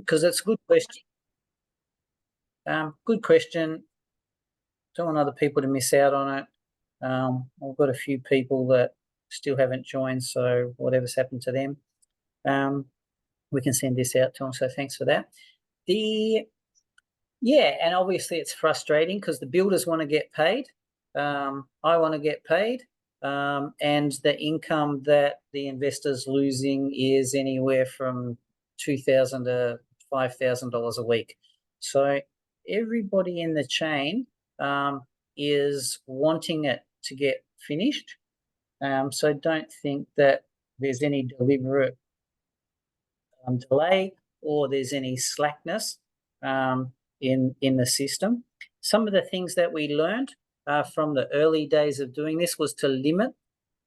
because it's a good question. Good question. Don't want other people to miss out on it. I've got a few people that still haven't joined, so whatever's happened to them, we can send this out to them. So thanks for that. Yeah, and obviously it's frustrating because the builders want to get paid. I want to get paid. And the income that the investor's losing is anywhere from $2,000 to $5,000 a week. So everybody in the chain is wanting it to get finished. So don't think that there's any deliberate delay or there's any slackness in the system. Some of the things that we learned from the early days of doing this was to limit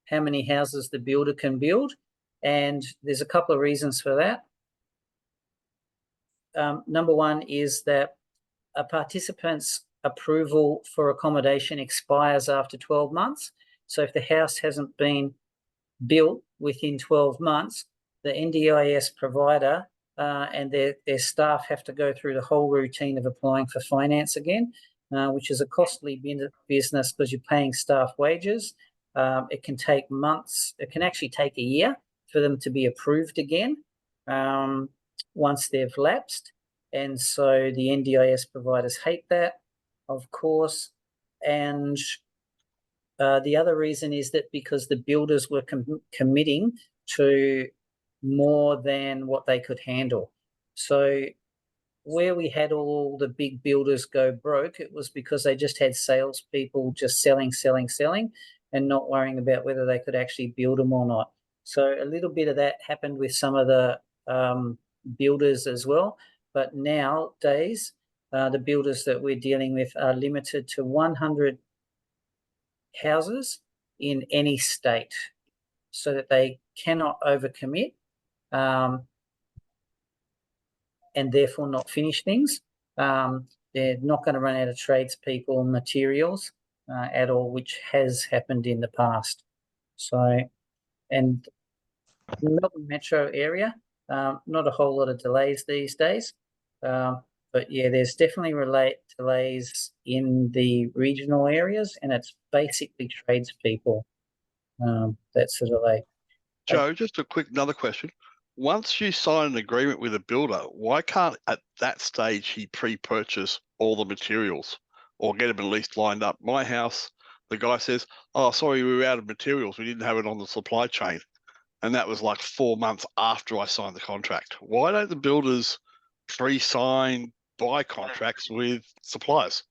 how many houses the builder can build, and there's a couple of reasons for that. Number one is that a participant's approval for accommodation expires after 12 months. So if the house hasn't been built within 12 months, the NDIS provider and their staff have to go through the whole routine of applying for finance again, which is a costly business because you're paying staff wages. It can take months. It can actually take a year for them to be approved again once they've lapsed. And so the NDIS providers hate that, of course. And the other reason is that because the builders were committing to more than what they could handle. So where we had all the big builders go broke, it was because they just had salespeople just selling, and not worrying about whether they could actually build them or not. So a little bit of that happened with some of the builders as well. But nowadays, the builders that we're dealing with are limited to 100 houses in any state so that they cannot overcommit and therefore not finish things. They're not going to run out of tradespeople and materials at all, which has happened in the past. So, and in the Melbourne metro area, not a whole lot of delays these days. But yeah, there's definitely delays in the regional areas, and it's basically tradespeople that's a delay. Joe, just another question. Once you sign an agreement with a builder, why can't at that stage he pre-purchase all the materials or get them at least lined up? My house, the guy says, "Oh, sorry, we were out of materials. We didn't have it on the supply chain." And that was like 4 months after I signed the contract. Why don't the builders pre-sign buy contracts with suppliers?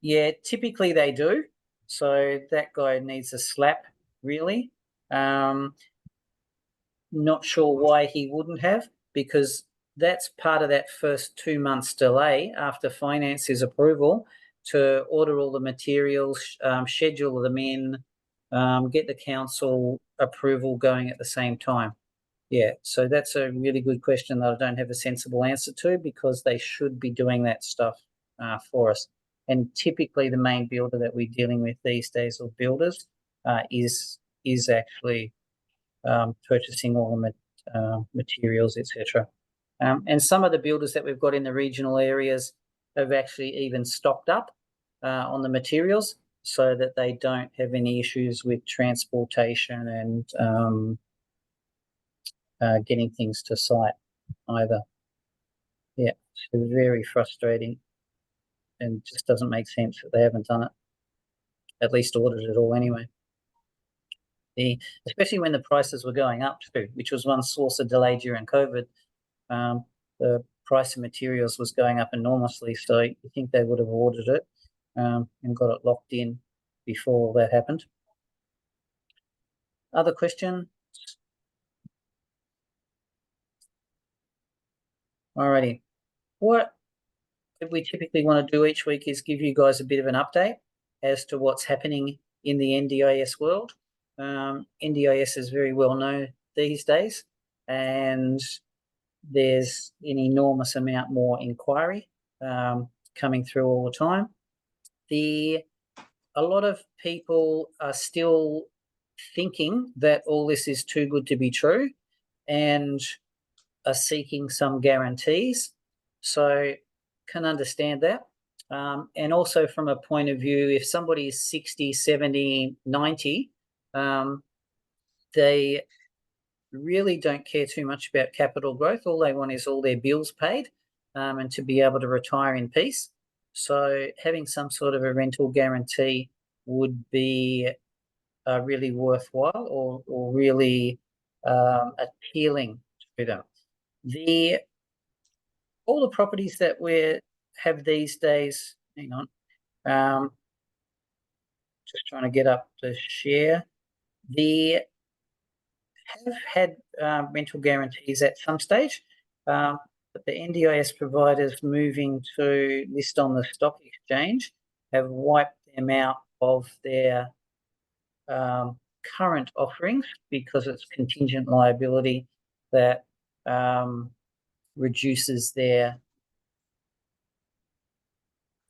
Yeah, typically they do. So that guy needs a slap, really. Not sure why he wouldn't have, because that's part of that first 2 months delay after finance's approval to order all the materials, schedule them in, get the council approval going at the same time. Yeah, so that's a really good question that I don't have a sensible answer to, because they should be doing that stuff for us. And typically the main builder that we're dealing with these days, or builders, is actually purchasing all the materials, etc. And some of the builders that we've got in the regional areas have actually even stocked up on the materials so that they don't have any issues with transportation and getting things to site either. Yeah, it's very frustrating and just doesn't make sense that they haven't done it, at least ordered it all anyway. Especially when the prices were going up too, which was one source of delay during COVID. The price of materials was going up enormously, so you think they would have ordered it and got it locked in before all that happened. Other question? Alrighty. What we typically want to do each week is give you guys a bit of an update as to what's happening in the NDIS world. NDIS is very well known these days, and there's an enormous amount more inquiry coming through all the time. A lot of people are still thinking that all this is too good to be true, and are seeking some guarantees. So can understand that. And also from a point of view, if somebody is 60, 70, 90, they really don't care too much about capital growth. All they want is all their bills paid and to be able to retire in peace. So having some sort of a rental guarantee would be really worthwhile or really appealing to them. All the properties that we have these days, hang on, just trying to get up the share. Have had rental guarantees at some stage, but the NDIS providers moving to list on the stock exchange have wiped them out of their current offerings because it's contingent liability that reduces their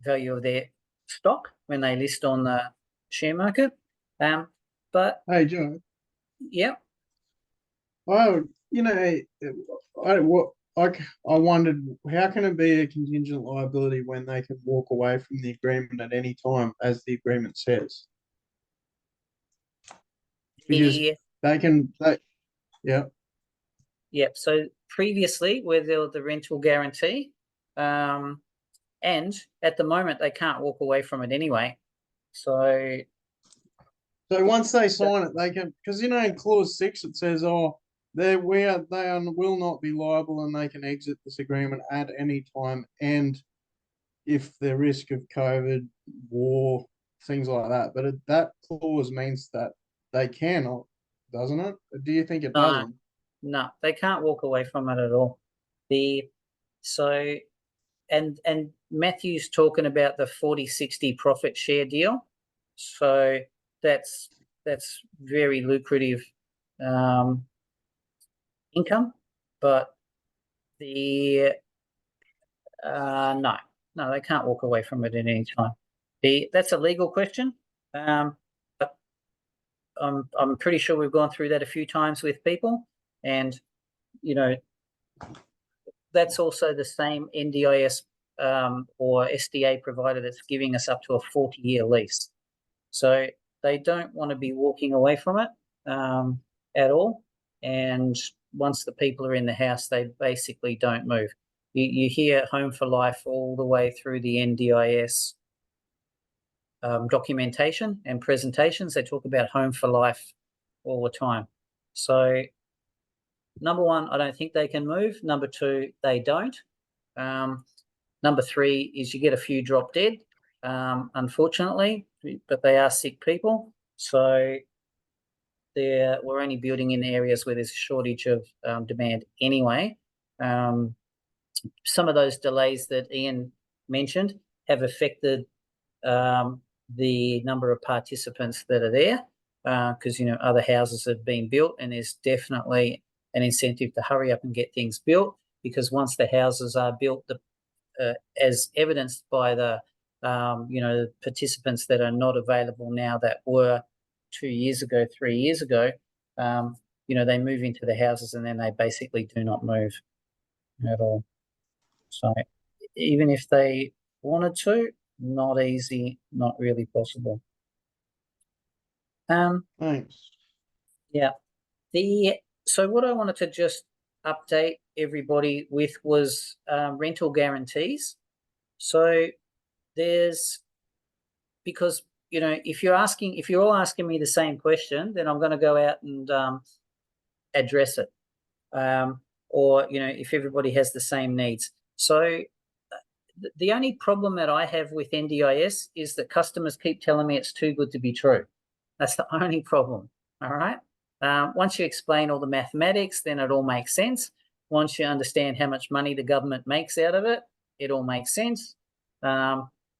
value of their stock when they list on the share market. But hey, Joe, yeah, I wondered how can it be a contingent liability when they can walk away from the agreement at any time, as the agreement says? Because yeah. Yep. So previously, where there was the rental guarantee, and at the moment they can't walk away from it anyway. So once they sign it, they can, because in clause 6 it says, they will not be liable and they can exit this agreement at any time, and if the risk of COVID, war, things like that. But that clause means that they cannot, doesn't it? Do you think it doesn't? No, they can't walk away from it at all. And Matthew's talking about the 40-60 profit share deal. So that's very lucrative income, but no, they can't walk away from it at any time. That's a legal question. But I'm pretty sure we've gone through that a few times with people, and that's also the same NDIS or SDA provider that's giving us up to a 40-year lease. So they don't want to be walking away from it at all. And once the people are in the house, they basically don't move. You hear Home for Life all the way through the NDIS documentation and presentations. They talk about Home for Life all the time. So number one, I don't think they can move. Number two, they don't. Number three is you get a few drop dead, unfortunately, but they are sick people. So we're only building in areas where there's a shortage of demand anyway. Some of those delays that Ian mentioned have affected the number of participants that are there because, other houses have been built, and there's definitely an incentive to hurry up and get things built, because once the houses are built, as evidenced by the participants that are not available now that were 2 years ago, 3 years ago, they move into the houses and then they basically do not move at all. So even if they wanted to, not easy, not really possible. Thanks. Yeah. So what I wanted to just update everybody with was rental guarantees. So because if you're all asking me the same question, then I'm going to go out and address it. Or if everybody has the same needs. So the only problem that I have with NDIS is that customers keep telling me it's too good to be true. That's the only problem. All right. Once you explain all the mathematics, then it all makes sense. Once you understand how much money the government makes out of it, it all makes sense.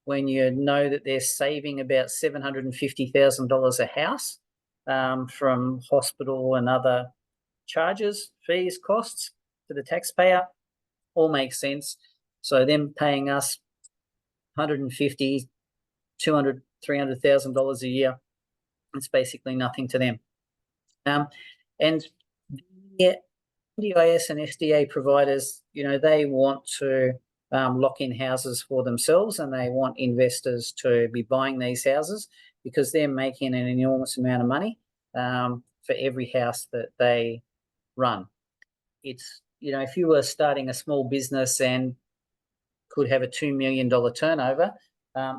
When you know that they're saving about $750,000 a house from hospital and other charges, fees, costs to the taxpayer, all makes sense. So them paying us $150,000, $200,000, $300,000 a year, it's basically nothing to them. And NDIS and SDA providers, they want to lock in houses for themselves, and they want investors to be buying these houses because they're making an enormous amount of money for every house that they run. It's, if you were starting a small business and could have a $2 million turnover,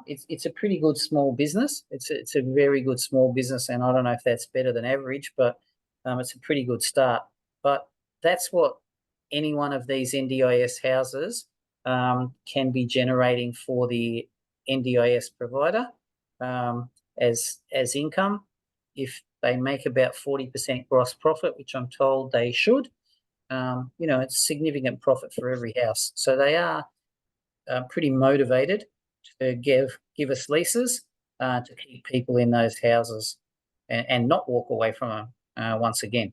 it's a pretty good small business. It's a very good small business, and I don't know if that's better than average, but it's a pretty good start. But that's what any one of these NDIS houses can be generating for the NDIS provider as income. If they make about 40% gross profit, which I'm told they should, it's significant profit for every house. So they are pretty motivated to give us leases to keep people in those houses and not walk away from them once again.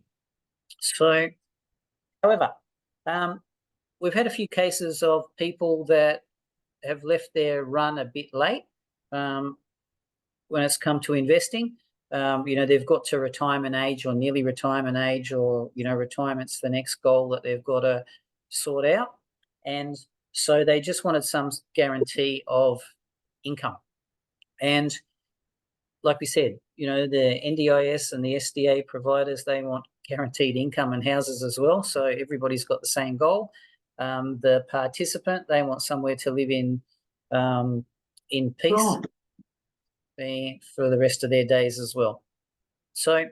So, however, we've had a few cases of people that have left their run a bit late when it's come to investing. They've got to retirement age or nearly retirement age, or, retirement's the next goal that they've got to sort out. And so they just wanted some guarantee of income. And like we said, the NDIS and the SDA providers, they want guaranteed income and houses as well. So everybody's got the same goal. The participant, they want somewhere to live in peace for the rest of their days as well. So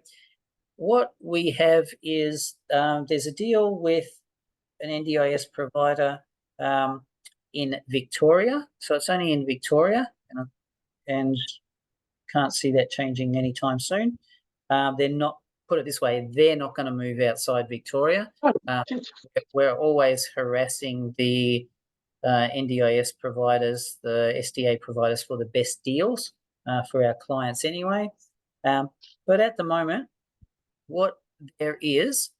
what we have is there's a deal with an NDIS provider in Victoria. So it's only in Victoria, and can't see that changing anytime soon. They're not, put it this way, they're not going to move outside Victoria. We're always harassing the NDIS providers, the SDA providers, for the best deals for our clients anyway. But at the moment, what there is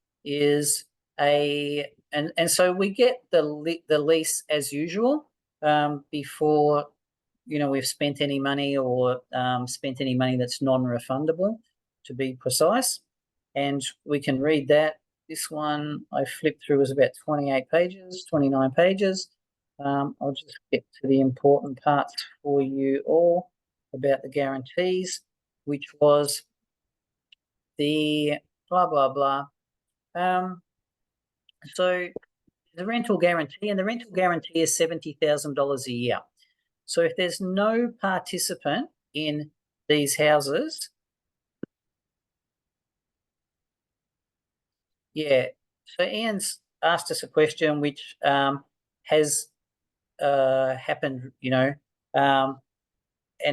and so we get the lease as usual before we've spent any money or spent any money that's non-refundable, to be precise. And we can read that. This one I flipped through was about 28 pages, 29 pages. I'll just get to the important parts for you all about the guarantees, which was the blah, blah, blah. So the rental guarantee, and the rental guarantee is $70,000 a year. So if there's no participant in these houses, so Ian's asked us a question which has happened, and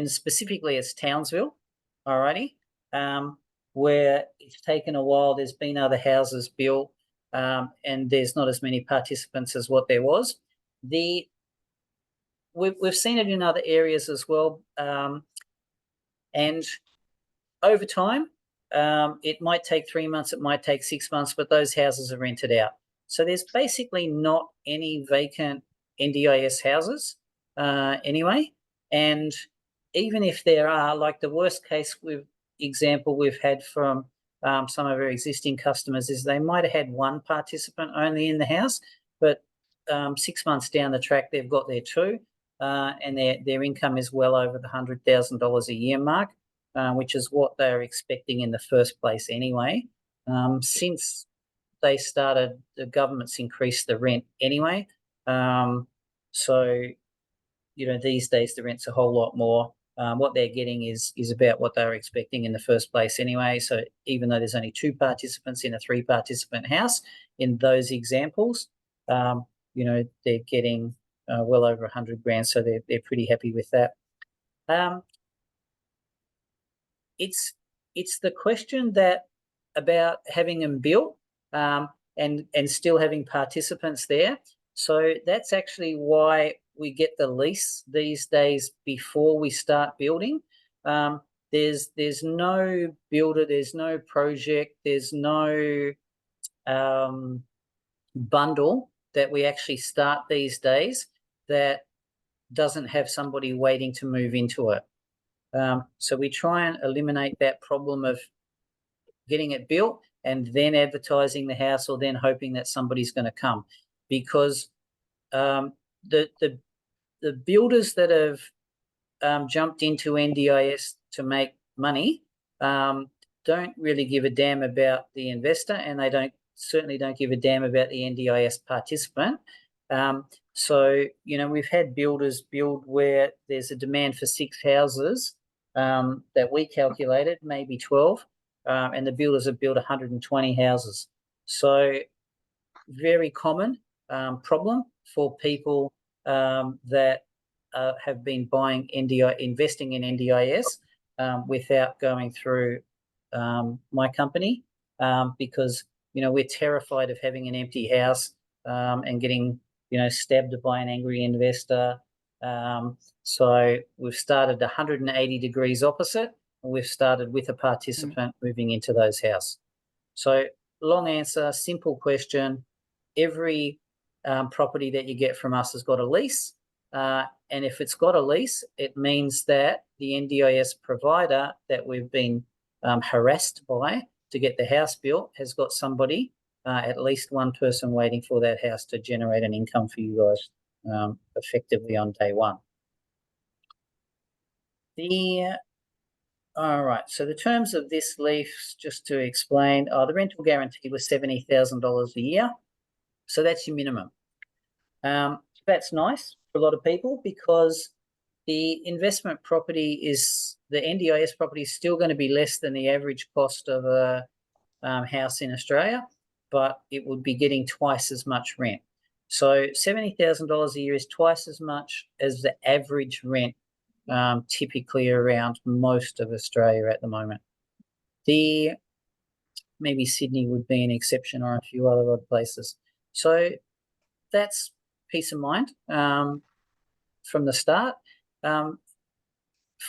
specifically it's Townsville, alrighty, where it's taken a while. There's been other houses built, and there's not as many participants as what there was. We've seen it in other areas as well, and over time, it might take 3 months, it might take 6 months, but those houses are rented out. So there's basically not any vacant NDIS houses anyway. And even if there are, like the worst case example we've had from some of our existing customers is they might have had one participant only in the house, but 6 months down the track, they've got their two, and their income is well over the $100,000 a year mark, which is what they're expecting in the first place anyway. Since they started, the government's increased the rent anyway. So, these days the rent's a whole lot more. What they're getting is about what they were expecting in the first place anyway. So even though there's only 2 participants in a 3-participant house, in those examples, they're getting well over 100 grand. So they're pretty happy with that. It's the question that about having them built and still having participants there. So that's actually why we get the lease these days before we start building. There's no builder, there's no project, there's no bundle that we actually start these days that doesn't have somebody waiting to move into it. So we try and eliminate that problem of getting it built and then advertising the house, or then hoping that somebody's going to come, because the builders that have jumped into NDIS to make money don't really give a damn about the investor, and they certainly don't give a damn about the NDIS participant. So, we've had builders build where there's a demand for 6 houses that we calculated, maybe 12, and the builders have built 120 houses. So very common problem for people that have been buying investing in NDIS without going through my company, because we're terrified of having an empty house and getting stabbed by an angry investor. So we've started 180 degrees opposite. We've started with a participant moving into those houses. So long answer, simple question. Every property that you get from us has got a lease. And if it's got a lease, it means that the NDIS provider that we've been harassed by to get the house built has got somebody, at least one person, waiting for that house to generate an income for you guys effectively on day one. All right, so the terms of this lease, just to explain, the rental guarantee was $70,000 a year. So that's your minimum. That's nice for a lot of people, because the investment property the NDIS property is still going to be less than the average cost of a house in Australia, but it would be getting twice as much rent. So $70,000 a year is twice as much as the average rent typically around most of Australia at the moment. Maybe Sydney would be an exception, or a few other odd places. So that's peace of mind from the start.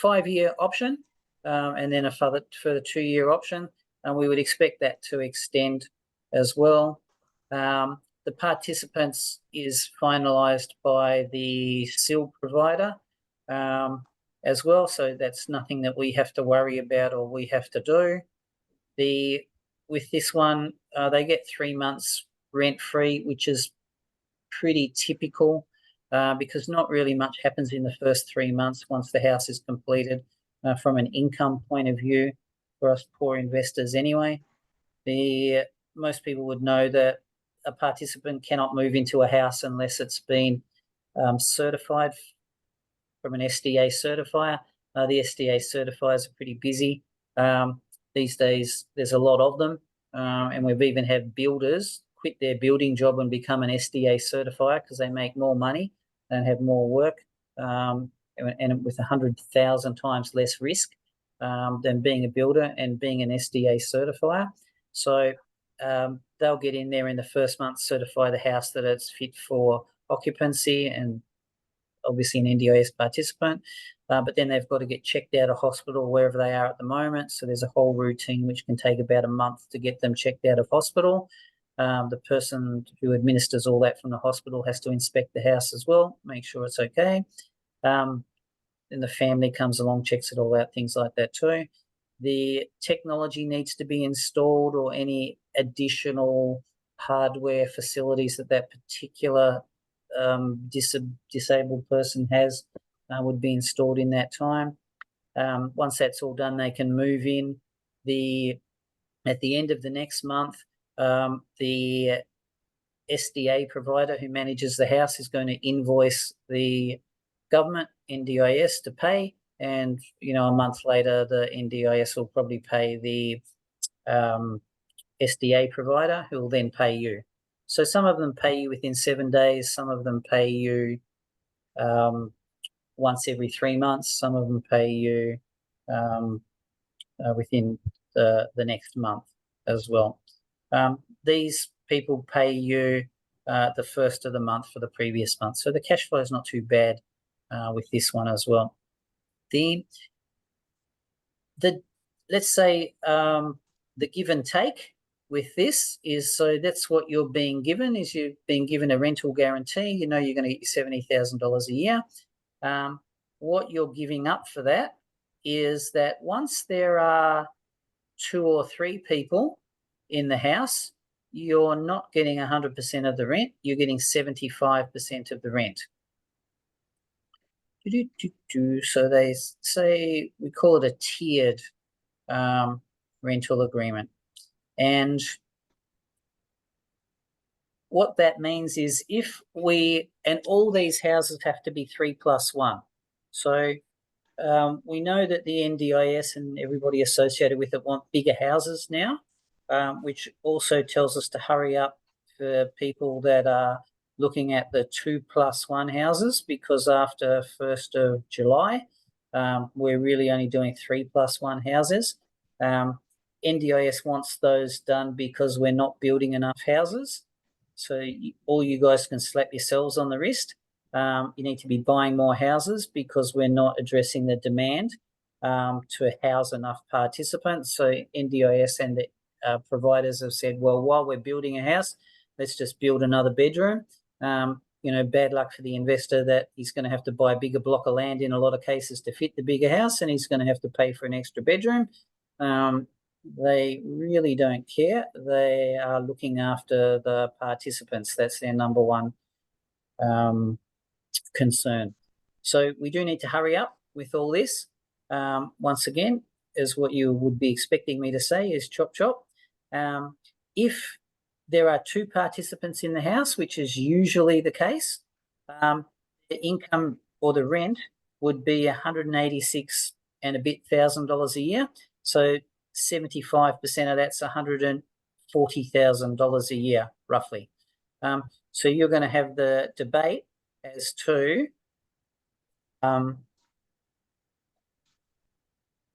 5-year option, and then a further 2-year option, and we would expect that to extend as well. The participants is finalised by the SIL provider as well, so that's nothing that we have to worry about or we have to do. With this one, they get 3 months rent-free, which is pretty typical, because not really much happens in the first 3 months once the house is completed from an income point of view for us poor investors anyway. Most people would know that a participant cannot move into a house unless it's been certified from an SDA certifier. The SDA certifiers are pretty busy. These days, there's a lot of them, and we've even had builders quit their building job and become an SDA certifier because they make more money and have more work, and with 100,000 times less risk than being a builder and being an SDA certifier. So they'll get in there in the first month, certify the house that it's fit for occupancy, and obviously an NDIS participant, but then they've got to get checked out of hospital wherever they are at the moment. So there's a whole routine which can take about a month to get them checked out of hospital. The person who administers all that from the hospital has to inspect the house as well, make sure it's okay. Then the family comes along, checks it all out, things like that too. The technology needs to be installed, or any additional hardware facilities that particular disabled person has would be installed in that time. Once that's all done, they can move in. At the end of the next month, the SDA provider who manages the house is going to invoice the government, NDIS, to pay, and a month later the NDIS will probably pay the SDA provider, who will then pay you. So some of them pay you within 7 days, some of them pay you once every 3 months, some of them pay you within the next month as well. These people pay you the first of the month for the previous month. So the cash flow is not too bad with this one as well. Let's say the give and take with this is, so that's what you're being given, is you've been given a rental guarantee. You're going to get your $70,000 a year. What you're giving up for that is that once there are 2 or 3 people in the house, you're not getting 100% of the rent, you're getting 75% of the rent. So they say, we call it a tiered rental agreement. And what that means is and all these houses have to be 3+1. So we know that the NDIS and everybody associated with it want bigger houses now, which also tells us to hurry up for people that are looking at the 2+1 houses, because after 1st of July, we're really only doing 3+1 houses. NDIS wants those done because we're not building enough houses. So all you guys can slap yourselves on the wrist. You need to be buying more houses because we're not addressing the demand to house enough participants. So NDIS and the providers have said, well, while we're building a house, let's just build another bedroom. Bad luck for the investor that he's going to have to buy a bigger block of land in a lot of cases to fit the bigger house, and he's going to have to pay for an extra bedroom. They really don't care. They are looking after the participants. That's their number one concern. So we do need to hurry up with all this. Once again, as what you would be expecting me to say is chop chop. If there are 2 participants in the house, which is usually the case, the income or the rent would be $186 and a bit $1,000 a year. So 75% of that's $140,000 a year, roughly. So you're going to have the debate as to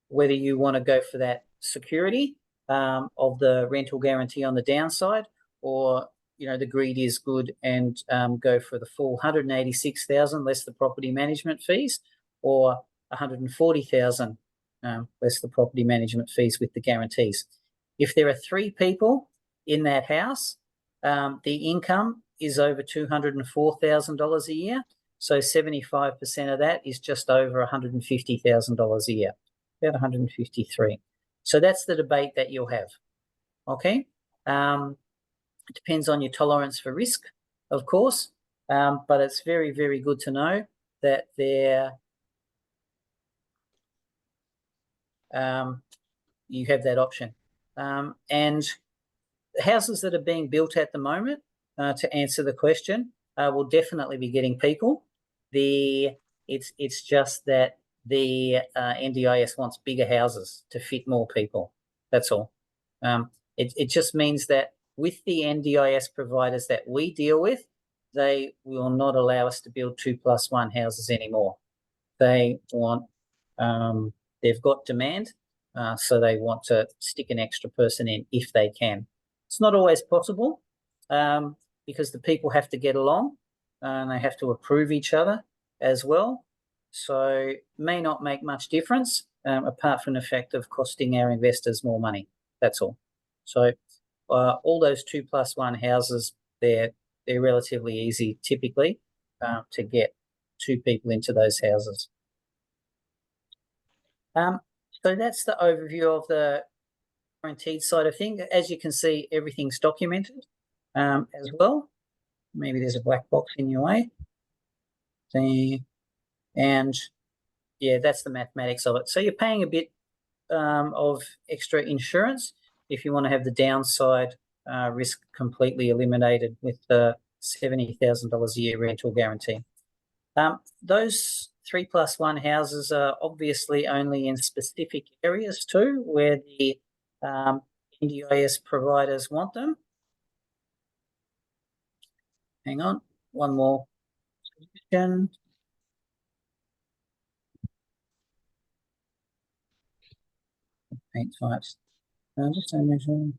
whether you want to go for that security of the rental guarantee on the downside, or the greed is good and go for the full $186,000 less the property management fees, or $140,000 less the property management fees with the guarantees. If there are 3 people in that house, the income is over $204,000 a year. So 75% of that is just over $150,000 a year, about 153. So that's the debate that you'll have. Okay. It depends on your tolerance for risk, of course, but it's very, very good to know that you have that option. And houses that are being built at the moment, to answer the question, will definitely be getting people. It's just that the NDIS wants bigger houses to fit more people. That's all. It just means that with the NDIS providers that we deal with, they will not allow us to build 2+1 houses anymore. They want, they've got demand, so they want to stick an extra person in if they can. It's not always possible because the people have to get along and they have to approve each other as well. So may not make much difference apart from the fact of costing our investors more money. That's all. So all those 2+1 houses, they're relatively easy typically to get 2 people into those houses. So that's the overview of the guaranteed side of things. As you can see, everything's documented as well. Maybe there's a black box in your way. And yeah, that's the mathematics of it. So you're paying a bit of extra insurance if you want to have the downside risk completely eliminated with the $70,000 a year rental guarantee. Those 3+1 houses are obviously only in specific areas too, where the NDIS providers want them. Hang on, one more question. Paint types. Just mention.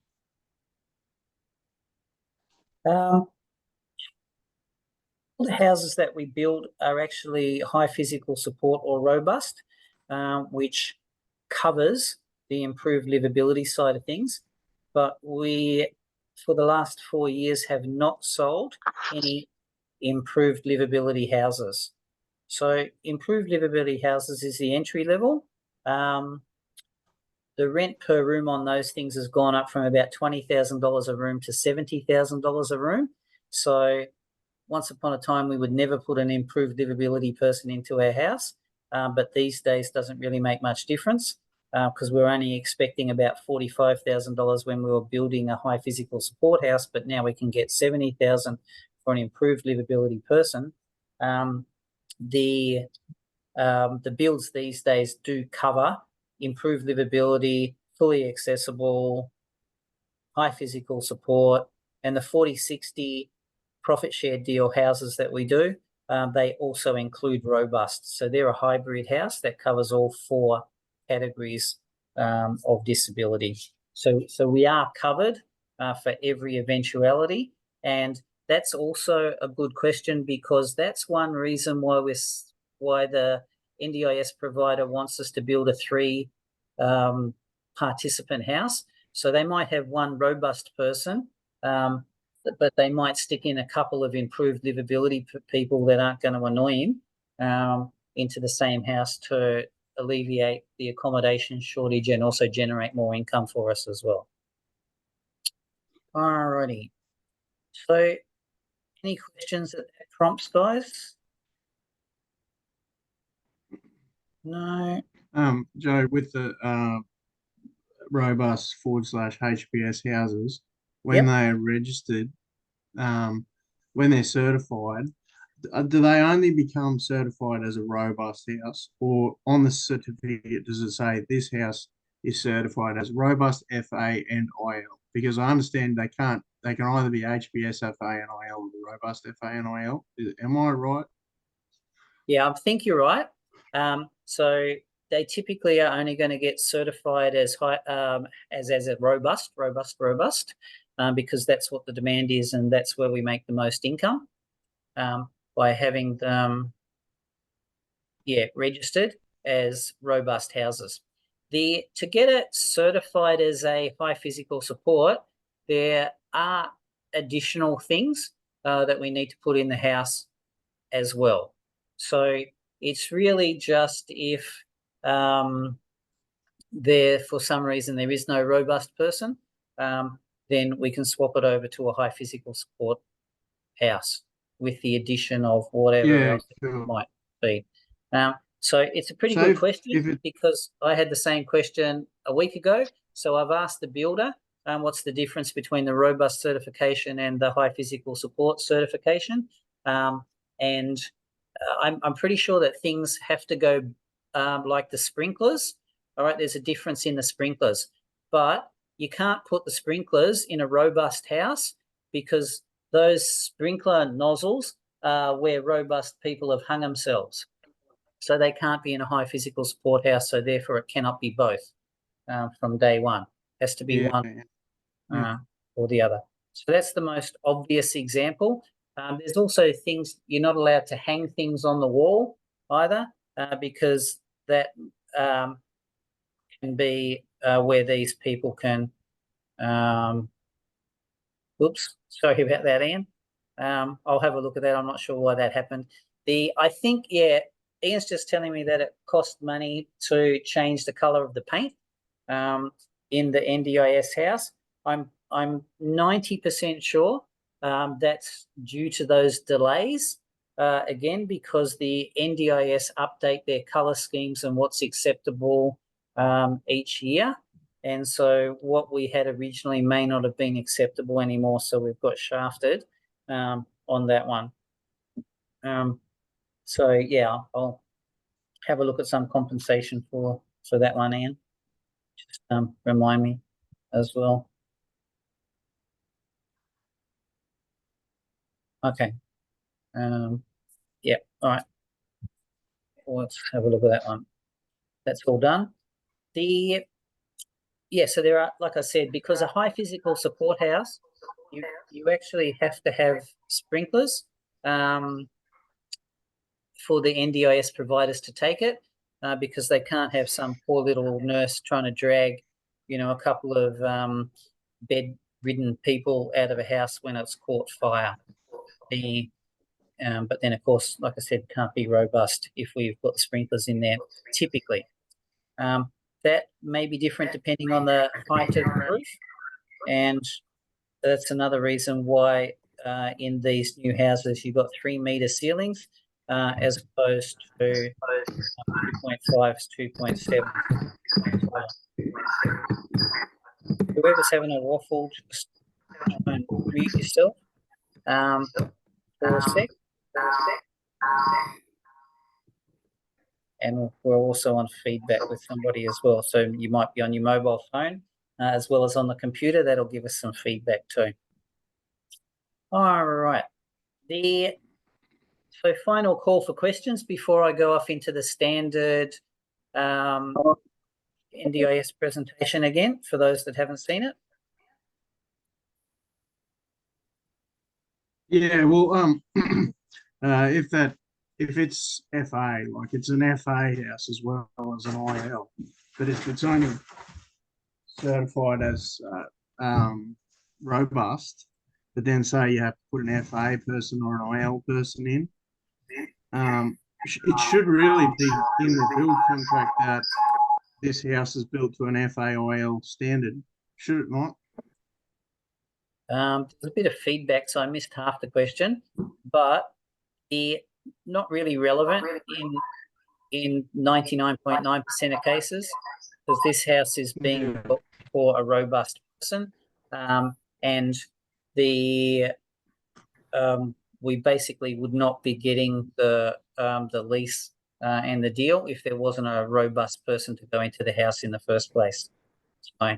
All the houses that we build are actually high physical support or robust, which covers the improved livability side of things. But we, for the last 4 years, have not sold any improved livability houses. So improved livability houses is the entry level. the rent per room on those things has gone up from about $20,000 a room to $70,000 a room. So once upon a time, we would never put an improved livability person into our house, but these days doesn't really make much difference because we're only expecting about $45,000 when we were building a high physical support house, but now we can get $70,000 for an improved livability person. The builds these days do cover improved livability, fully accessible, high physical support, and the 40/60 profit share deal houses that we do, they also include robust. So they're a hybrid house that covers all 4 categories of disability. So we are covered for every eventuality, and that's also a good question because that's one reason why the NDIS provider wants us to build a 3 participant house. So they might have one robust person, but they might stick in a couple of improved livability people that aren't going to annoy him into the same house to alleviate the accommodation shortage and also generate more income for us as well. Alrighty. So any questions that prompts, guys? No. Joe, with the robust / HPS houses, when they are registered, when they're certified, do they only become certified as a robust house, or on the certificate does it say this house is certified as robust FA and IL? Because I understand they can either be HPS FA and IL or robust FA and IL. Am I right? Yeah, I think you're right. So they typically are only going to get certified as high as a robust, because that's what the demand is, and that's where we make the most income by having them, registered as robust houses. To get it certified as a high physical support, there are additional things that we need to put in the house as well. So it's really just if there, for some reason, there is no robust person, then we can swap it over to a high physical support house with the addition of whatever else it might be. So it's a pretty good question because I had the same question a week ago. So I've asked the builder, what's the difference between the robust certification and the high physical support certification? And I'm pretty sure that things have to go like the sprinklers. All right, there's a difference in the sprinklers, but you can't put the sprinklers in a robust house because those sprinkler nozzles are where robust people have hung themselves. So they can't be in a high physical support house, so therefore it cannot be both from day one. It has to be one or the other. So that's the most obvious example. There's also things, you're not allowed to hang things on the wall either because that can be where these people can oops, sorry about that, Ian. I'll have a look at that. I'm not sure why that happened. I think, Ian's just telling me that it cost money to change the color of the paint in the NDIS house. I'm 90% sure that's due to those delays, again, because the NDIS update their color schemes and what's acceptable each year. And so what we had originally may not have been acceptable anymore. So we've got shafted on that one. So yeah, I'll have a look at some compensation for that one, Ian. Just remind me as well. Okay. Yeah, all right. Let's have a look at that one. That's all done. So there are, like I said, because a high physical support house, you actually have to have sprinklers for the NDIS providers to take it because they can't have some poor little nurse trying to drag, a couple of bedridden people out of a house when it's caught fire. But then, of course, like I said, can't be robust if we've got the sprinklers in there, typically. that may be different depending on the height of the roof, and that's another reason why in these new houses you've got 3-metre ceilings as opposed to 2.5s, 2.7. Whoever's having a waffle, just try and mute yourself for a sec. And we're also on feedback with somebody as well. So you might be on your mobile phone as well as on the computer. That'll give us some feedback too. All right. So final call for questions before I go off into the standard NDIS presentation again, for those that haven't seen it. Yeah, well, if it's FA, like it's an FA house as well as an IL, but if it's only certified as robust, but then say you have to put an FA person or an IL person in, it should really be in the build contract that this house is built to an FA IL standard, should it not? There's a bit of feedback, so I missed half the question, but not really relevant in 99.9% of cases, because this house is being built for a robust person, and we basically would not be getting the lease and the deal if there wasn't a robust person to go into the house in the first place. So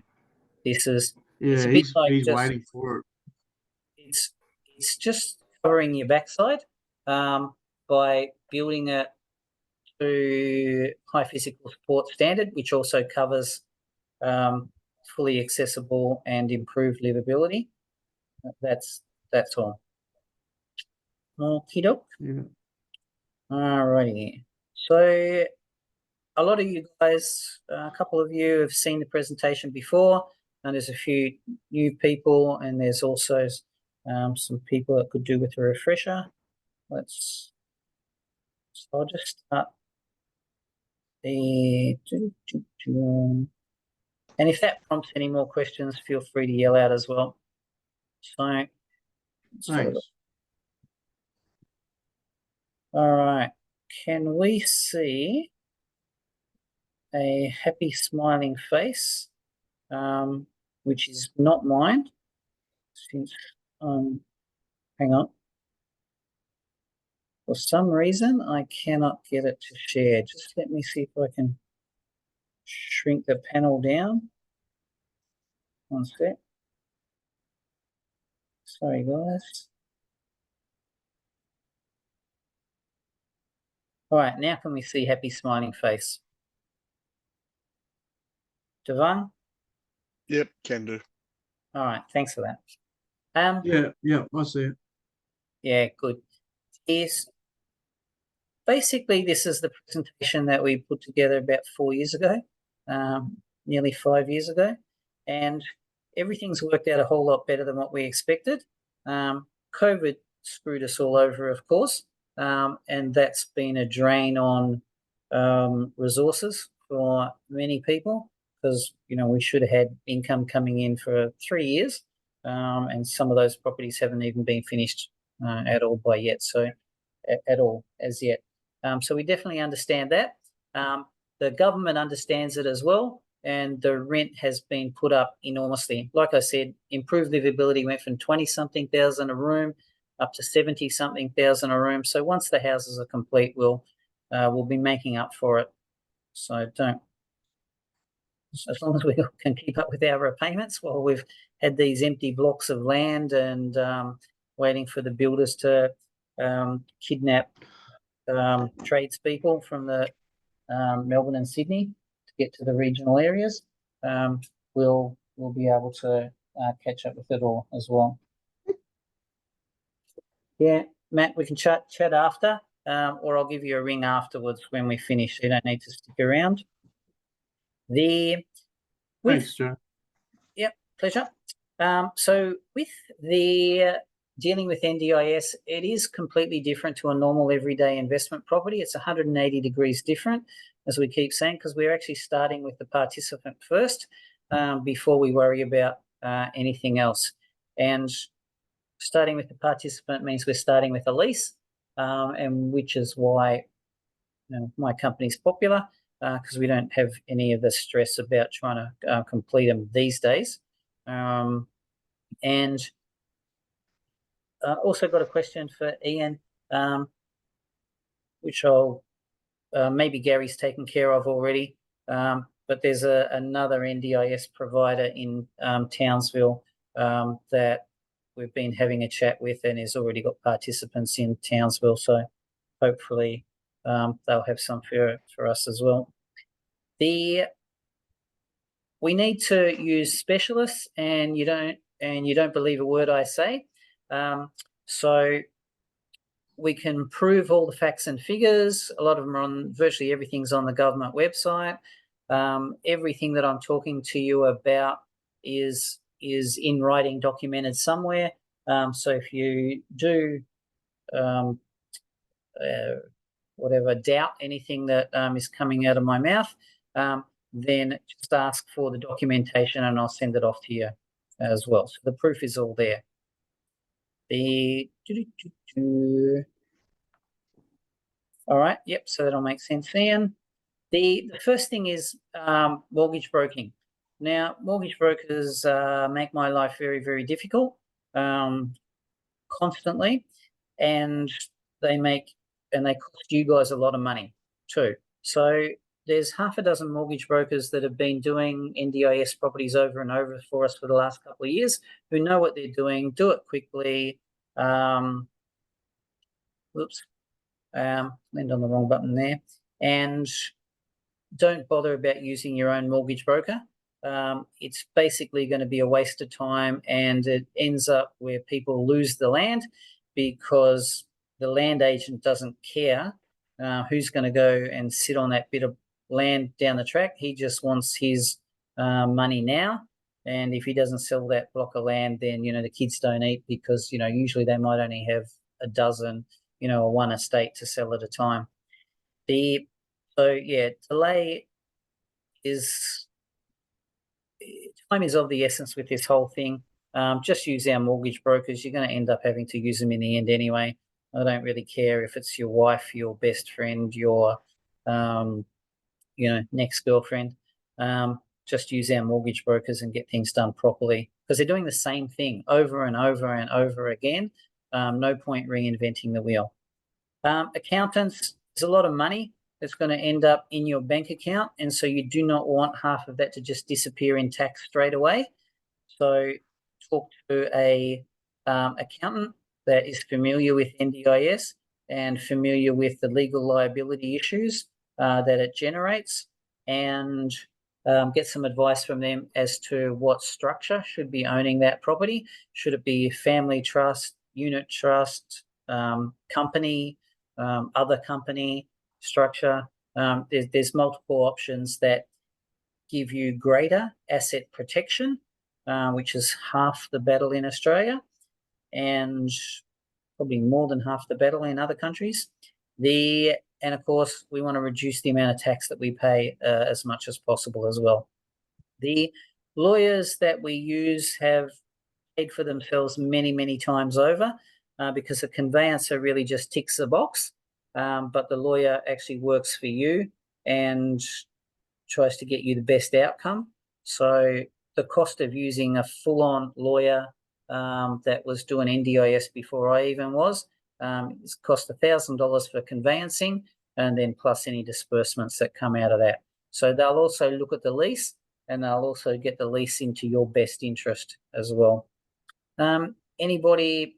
this is it's a bit like he's waiting for it. It's just covering your backside by building it to high physical support standard, which also covers fully accessible and improved livability. That's all. Okie doke. Yeah. Alrighty. So a lot of you guys, a couple of you have seen the presentation before, and there's a few new people, and there's also some people that could do with a refresher. So I'll just start and if that prompts any more questions, feel free to yell out as well. So Thanks. all right, can we see a happy smiling face, which is not mine, since hang on, for some reason I cannot get it to share. Just let me see if I can shrink the panel down. One sec. Sorry guys. All right, now can we see happy smiling face? Devon? Yep, can do. All right, thanks for that. Yeah, I see it. Yeah, good. Basically, this is the presentation that we put together about 4 years ago, nearly 5 years ago, and everything's worked out a whole lot better than what we expected. COVID screwed us all over, of course, and that's been a drain on resources for many people, because we should have had income coming in for 3 years, and some of those properties haven't even been finished at all by yet. So at all as yet. So we definitely understand that. The government understands it as well, and the rent has been put up enormously. Like I said, improved livability went from 20-something thousand a room up to 70-something thousand a room. So once the houses are complete, we'll be making up for it. So as long as we can keep up with our repayments while we've had these empty blocks of land and waiting for the builders to kidnap tradespeople from the Melbourne and Sydney to get to the regional areas, we'll be able to catch up with it all as well. Yeah, Matt, we can chat after, or I'll give you a ring afterwards when we finish. You don't need to stick around. Thanks, Joe. Yep, pleasure. So with the dealing with NDIS, it is completely different to a normal everyday investment property. It's 180 degrees different, as we keep saying, because we're actually starting with the participant first before we worry about anything else. And starting with the participant means we're starting with a lease, and which is why my company's popular, because we don't have any of the stress about trying to complete them these days. And also got a question for Ian, which I'll maybe Gary's taken care of already, but there's another NDIS provider in Townsville that we've been having a chat with, and has already got participants in Townsville, so hopefully they'll have some for us as well. We need to use specialists, and you don't believe a word I say. So we can prove all the facts and figures. A lot of them are on, virtually everything's on the government website. Everything that I'm talking to you about is in writing, documented somewhere. So if you do doubt anything that is coming out of my mouth, then just ask for the documentation and I'll send it off to you as well. So the proof is all there. All right, yep, so that'll make sense, Ian. The first thing is mortgage broking. Now, mortgage brokers make my life very, very difficult constantly, and they cost you guys a lot of money too. So there's half a dozen mortgage brokers that have been doing NDIS properties over and over for us for the last couple of years, who know what they're doing, do it quickly. Land on the wrong button there. And don't bother about using your own mortgage broker. It's basically going to be a waste of time, and it ends up where people lose the land because the land agent doesn't care who's going to go and sit on that bit of land down the track. He just wants his money now. And if he doesn't sell that block of land, then, the kids don't eat, because, usually they might only have a dozen, or one estate to sell at a time. Delay is, time is of the essence with this whole thing. Just use our mortgage brokers. You're going to end up having to use them in the end anyway. I don't really care if it's your wife, your best friend, your, next girlfriend. Just use our mortgage brokers and get things done properly, because they're doing the same thing over and over and over again. No point reinventing the wheel. Accountants, there's a lot of money that's going to end up in your bank account, and so you do not want half of that to just disappear in tax straight away. So talk to a accountant that is familiar with NDIS and familiar with the legal liability issues that it generates, and get some advice from them as to what structure should be owning that property. Should it be family trust, unit trust, company, other company structure? There's multiple options that give you greater asset protection, which is half the battle in Australia, and probably more than half the battle in other countries. And of course, we want to reduce the amount of tax that we pay as much as possible as well. The lawyers that we use have paid for themselves many, many times over, because the conveyancer really just ticks the box, but the lawyer actually works for you and tries to get you the best outcome. So the cost of using a full-on lawyer that was doing NDIS before I even was, it's cost $1,000 for conveyancing, and then plus any disbursements that come out of that. So they'll also look at the lease, and they'll also get the lease into your best interest as well. Anybody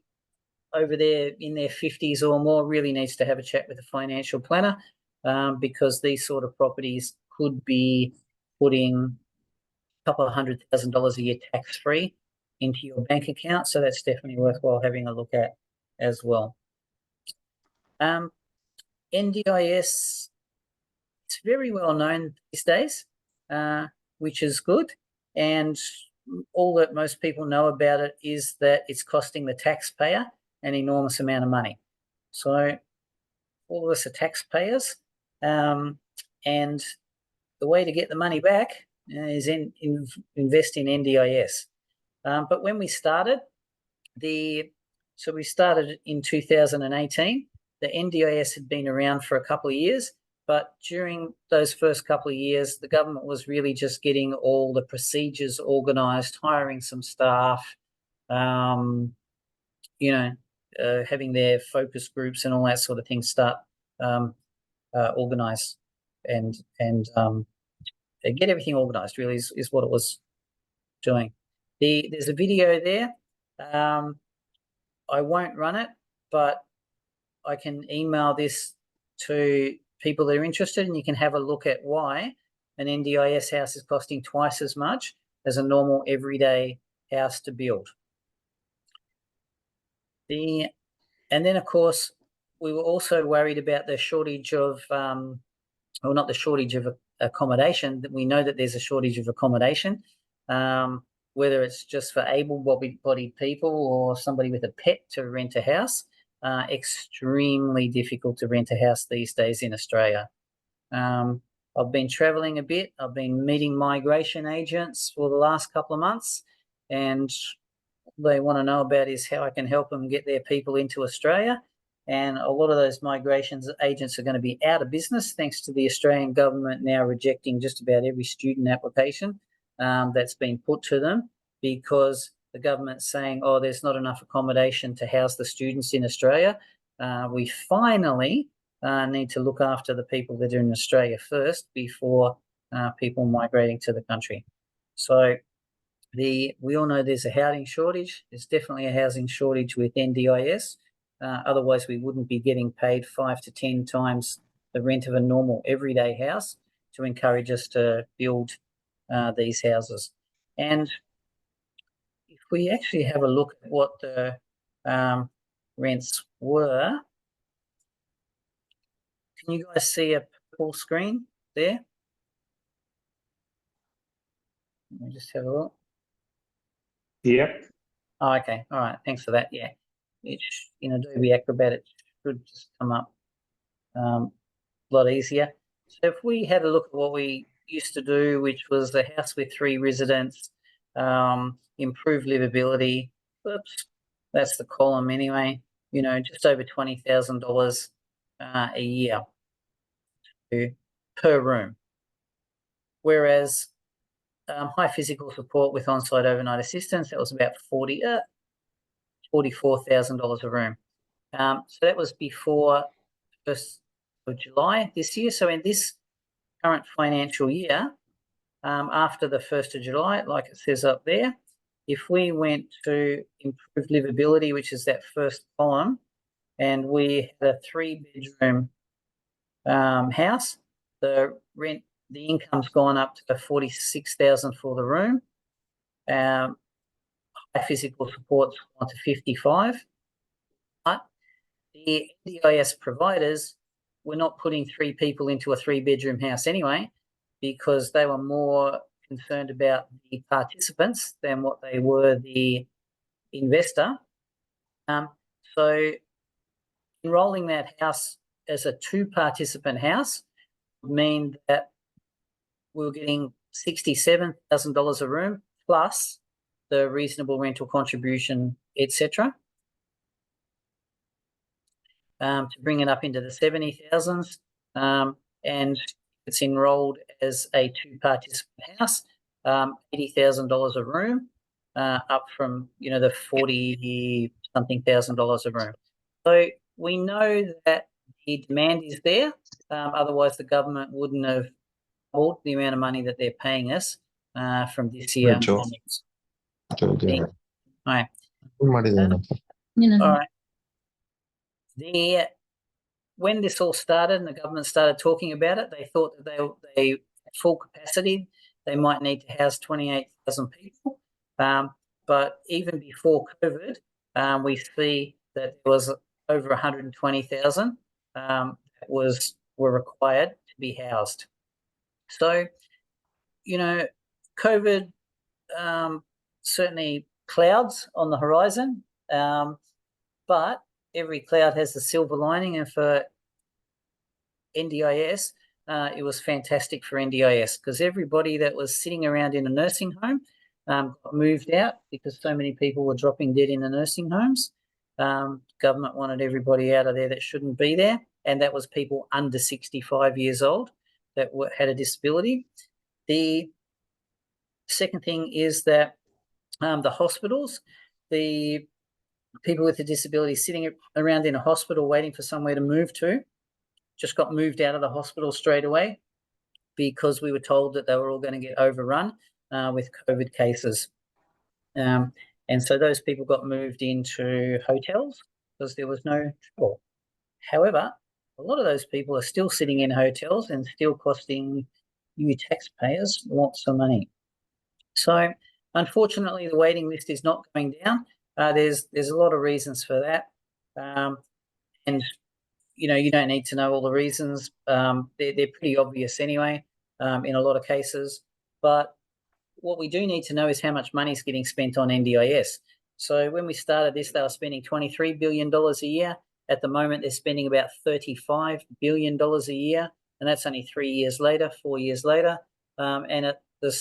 over there in their 50s or more really needs to have a chat with a financial planner, because these sort of properties could be putting a couple of $100,000 a year tax-free into your bank account. So that's definitely worthwhile having a look at as well. NDIS, it's very well known these days, which is good. And all that most people know about it is that it's costing the taxpayer an enormous amount of money. So all of us are taxpayers, and the way to get the money back is invest in NDIS. But when we started, so we started in 2018. The NDIS had been around for a couple of years, but during those first couple of years, the government was really just getting all the procedures organised, hiring some staff, having their focus groups and all that sort of thing start organised and get everything organised. Really is what it was doing. There's a video there. I won't run it, but I can email this to people that are interested, and you can have a look at why an NDIS house is costing twice as much as a normal everyday house to build. And then, of course, we were also worried about the shortage of, well, not the shortage of accommodation. We know that there's a shortage of accommodation, whether it's just for able-bodied people or somebody with a pet to rent a house. Extremely difficult to rent a house these days in Australia. I've been travelling a bit. I've been meeting migration agents for the last couple of months, and they want to know about is how I can help them get their people into Australia. And a lot of those migration agents are going to be out of business thanks to the Australian government now rejecting just about every student application that's been put to them, because the government's saying, oh, there's not enough accommodation to house the students in Australia. We finally need to look after the people that are in Australia first before people migrating to the country. So we all know there's a housing shortage. There's definitely a housing shortage with NDIS. Otherwise, we wouldn't be getting paid 5 to 10 times the rent of a normal everyday house to encourage us to build these houses. And if we actually have a look at what the rents were, can you guys see a full screen there? Let me just have a look. Yep. Oh, okay. All right. Thanks for that. Yeah. It's in Adobe Acrobat, it should just come up a lot easier. So if we had a look at what we used to do, which was the house with 3 residents, improved livability. Oops, that's the column anyway. Just over $20,000 a year per room. Whereas high physical support with on-site overnight assistance, that was about $44,000 a room. So that was before 1st of July this year. So in this current financial year, after the 1st of July, like it says up there, if we went to improved livability, which is that first column, and we had a 3-bedroom house, the income's gone up to $46,000 for the room. High physical support's gone to $55,000. But the NDIS providers were not putting 3 people into a 3-bedroom house anyway, because they were more concerned about the participants than what they were the investor. So enrolling that house as a 2-participant house would mean that we were getting $67,000 a room plus the reasonable rental contribution, etc., to bring it up into the 70,000s. And it's enrolled as a 2-participant house, $80,000 a room, up from the $40-something thousand a room. So we know that the demand is there. Otherwise, the government wouldn't have doubled the amount of money that they're paying us from this year onwards. All right. All right. When this all started and the government started talking about it, they thought that they at full capacity, they might need to house 28,000 people. But even before COVID, we see that there was over 120,000 that were required to be housed. So, COVID certainly clouds on the horizon, but every cloud has the silver lining, and for NDIS, it was fantastic for NDIS because everybody that was sitting around in a nursing home got moved out because so many people were dropping dead in the nursing homes. Government wanted everybody out of there that shouldn't be there, and that was people under 65 years old that had a disability. The second thing is that the hospitals, the people with a disability sitting around in a hospital waiting for somewhere to move to, just got moved out of the hospital straight away because we were told that they were all going to get overrun with COVID cases. And so those people got moved into hotels because there was no trouble. However, a lot of those people are still sitting in hotels and still costing you taxpayers lots of money. So unfortunately, the waiting list is not going down. There's a lot of reasons for that. And you don't need to know all the reasons. They're pretty obvious anyway, in a lot of cases. But what we do need to know is how much money is getting spent on NDIS. So when we started this, they were spending $23 billion a year. At the moment, they're spending about $35 billion a year, and that's only 3 years later, 4 years later. And at the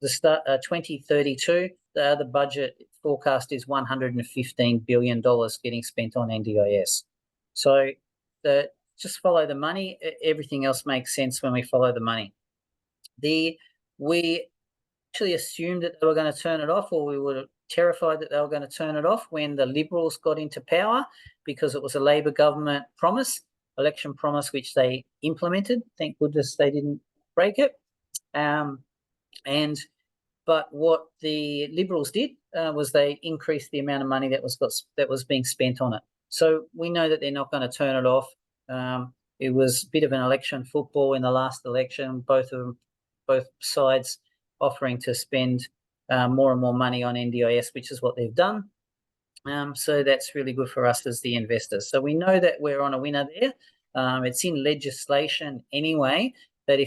start, 2032, the budget forecast is $115 billion getting spent on NDIS. So just follow the money. Everything else makes sense when we follow the money. We actually assumed that they were going to turn it off, or we were terrified that they were going to turn it off when the Liberals got into power, because it was a Labor government promise, election promise, which they implemented. Thank goodness they didn't break it. But what the Liberals did was they increased the amount of money that was being spent on it. So we know that they're not going to turn it off. It was a bit of an election football in the last election, both sides offering to spend more and more money on NDIS, which is what they've done. So that's really good for us as the investors. So we know that we're on a winner there. It's in legislation anyway, that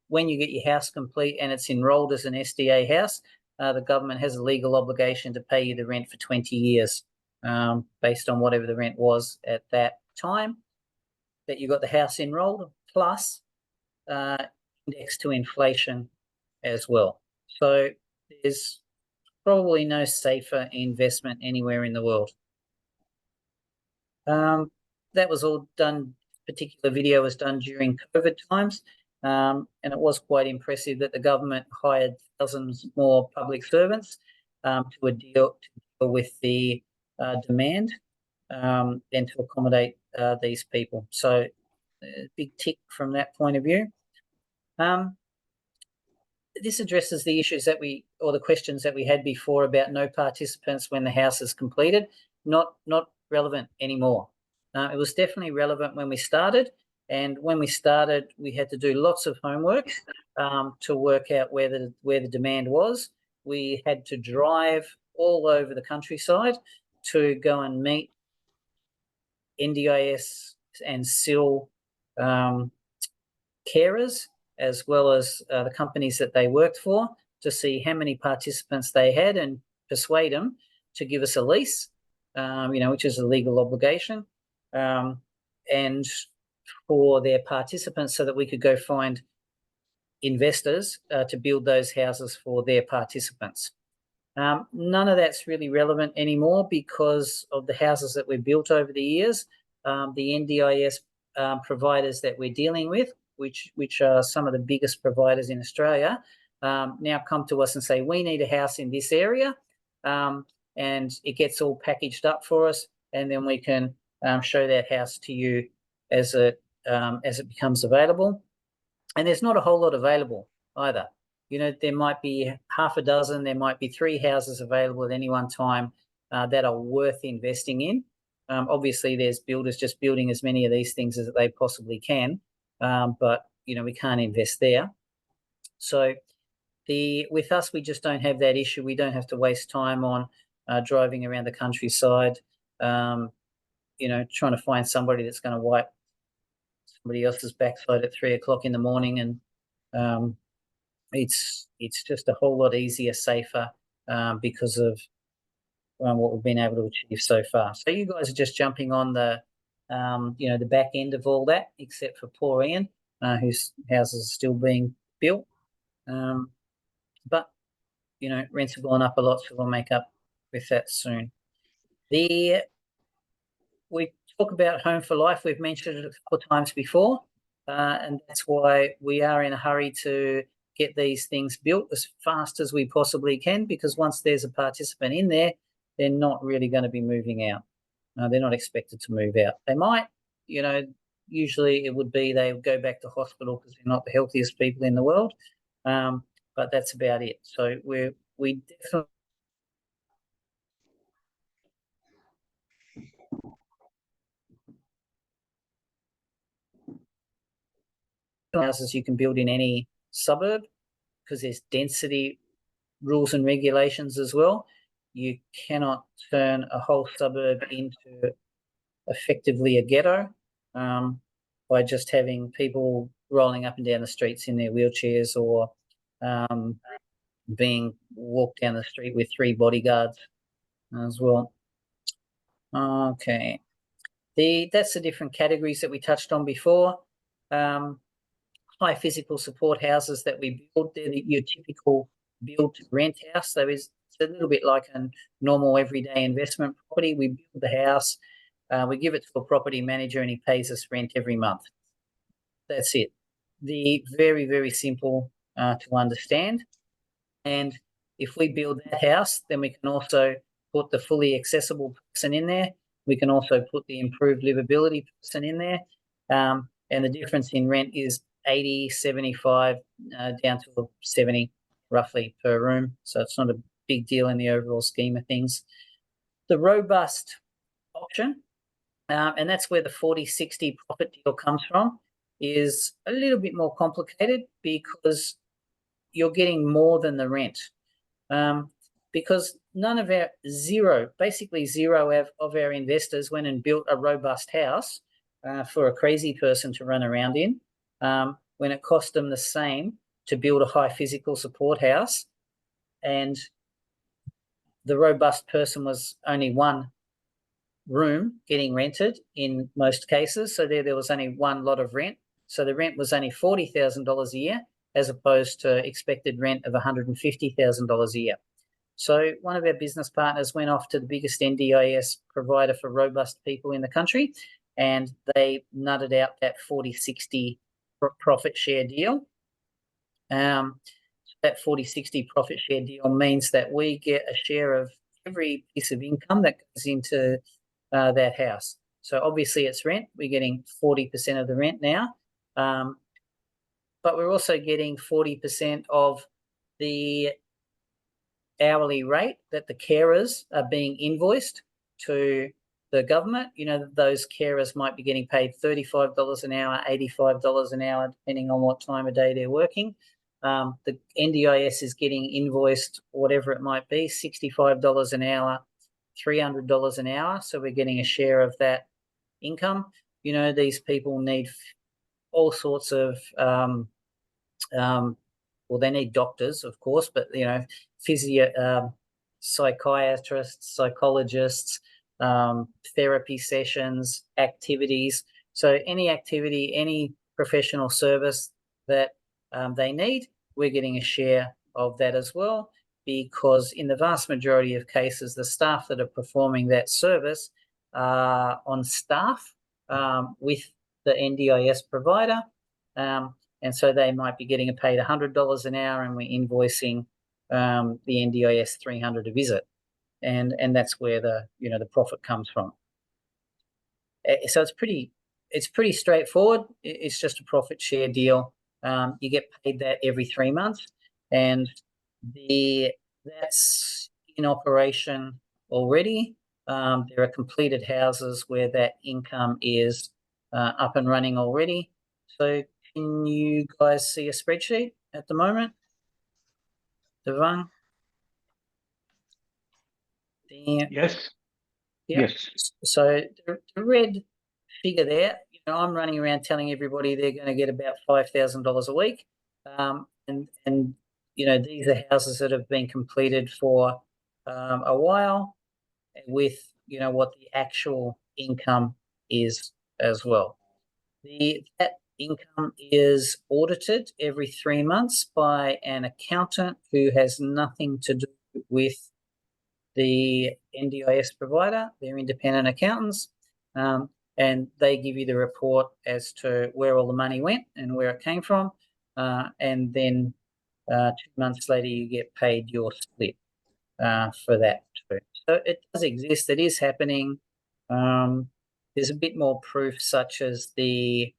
when you get your house complete and it's enrolled as an SDA house, the government has a legal obligation to pay you the rent for 20 years, based on whatever the rent was at that time that you got the house enrolled, plus indexed to inflation as well. So there's probably no safer investment anywhere in the world. That was all done. Particular video was done during COVID times, and it was quite impressive that the government hired thousands more public servants to deal with the demand and to accommodate these people. So big tick from that point of view. This addresses the issues or the questions that we had before about no participants when the house is completed. Not relevant anymore. It was definitely relevant when we started, and when we started, we had to do lots of homework to work out where the demand was. We had to drive all over the countryside to go and meet NDIS and SIL carers, as well as the companies that they worked for, to see how many participants they had and persuade them to give us a lease, which is a legal obligation, and for their participants, so that we could go find investors to build those houses for their participants. None of that's really relevant anymore because of the houses that we've built over the years. The NDIS providers that we're dealing with, which are some of the biggest providers in Australia, now come to us and say, we need a house in this area, and it gets all packaged up for us, and then we can show that house to you as it becomes available. And there's not a whole lot available either. There might be half a dozen, there might be 3 houses available at any one time that are worth investing in. Obviously, there's builders just building as many of these things as they possibly can, but we can't invest there. So with us, we just don't have that issue. We don't have to waste time on driving around the countryside, trying to find somebody that's going to wipe somebody else's backside at 3 o'clock in the morning, and it's just a whole lot easier, safer, because of what we've been able to achieve so far. So you guys are just jumping on the, the back end of all that, except for poor Ian, whose houses are still being built. But, rents have gone up a lot, so we'll make up with that soon. We talk about Home for Life. We've mentioned it a couple of times before, and that's why we are in a hurry to get these things built as fast as we possibly can, because once there's a participant in there, they're not really going to be moving out. They're not expected to move out. They might, usually it would be they would go back to hospital because they're not the healthiest people in the world, but that's about it. So we definitely houses you can build in any suburb, because there's density rules and regulations as well. You cannot turn a whole suburb into effectively a ghetto by just having people rolling up and down the streets in their wheelchairs, or being walked down the street with 3 bodyguards as well. Okay. That's the different categories that we touched on before. High physical support houses that we build, they're your typical build to rent house. So it's a little bit like a normal everyday investment property. We build the house, we give it to a property manager, and he pays us rent every month. That's it. The very, very simple to understand. And if we build that house, then we can also put the fully accessible person in there. We can also put the improved livability person in there. And the difference in rent is 80, 75, down to 70 roughly per room. So it's not a big deal in the overall scheme of things. The robust option, and that's where the 40-60 profit deal comes from, is a little bit more complicated, because you're getting more than the rent. Because basically zero of our investors went and built a robust house for a crazy person to run around in, when it cost them the same to build a high physical support house, and the robust person was only one room getting rented in most cases. So there was only one lot of rent. So the rent was only $40,000 a year, as opposed to expected rent of $150,000 a year. So one of our business partners went off to the biggest NDIS provider for robust people in the country, and they nutted out that 40-60 profit share deal. That 40-60 profit share deal means that we get a share of every piece of income that goes into that house. So obviously it's rent. We're getting 40% of the rent now, but we're also getting 40% of the hourly rate that the carers are being invoiced to the government. Those carers might be getting paid $35 an hour, $85 an hour, depending on what time of day they're working. The NDIS is getting invoiced, whatever it might be, $65 an hour, $300 an hour. So we're getting a share of that income. These people need all sorts of, they need doctors, of course, but, psychiatrists, psychologists, therapy sessions, activities. So any activity, any professional service that they need, we're getting a share of that as well, because in the vast majority of cases, the staff that are performing that service are on staff with the NDIS provider, and so they might be getting paid $100 an hour, and we're invoicing the NDIS $300 a visit, and that's where the profit comes from. So it's pretty straightforward. It's just a profit share deal. You get paid that every 3 months, and that's in operation already. There are completed houses where that income is up and running already. So can you guys see a spreadsheet at the moment? Devang? Yes. Yeah. Yes. So the red figure there, I'm running around telling everybody they're going to get about $5,000 a week, and these are houses that have been completed for a while with, what the actual income is as well. That income is audited every 3 months by an accountant who has nothing to do with the NDIS provider. They're independent accountants, and they give you the report as to where all the money went and where it came from, and then 2 months later you get paid your split for that too. So it does exist. It is happening. There's a bit more proof, such as the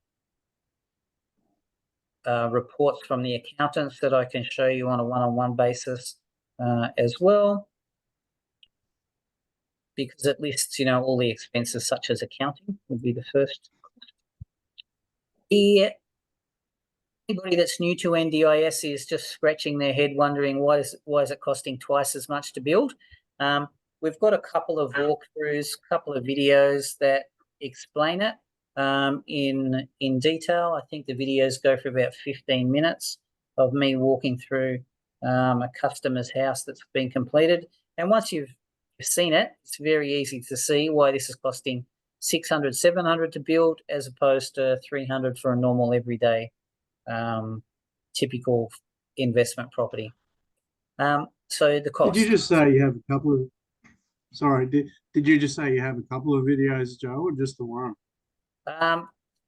reports from the accountants that I can show you on a one-on-one basis as well, because it lists, all the expenses such as accounting would be the first. Anybody that's new to NDIS is just scratching their head wondering why is it costing twice as much to build. We've got a couple of walkthroughs, a couple of videos that explain it in detail. I think the videos go for about 15 minutes of me walking through a customer's house that's been completed. And once you've seen it, it's very easy to see why this is costing $600, $700 to build as opposed to $300 for a normal everyday typical investment property. So the cost. Did you just say you have a couple of? Sorry, did you just say you have a couple of videos, Joe, or just the one?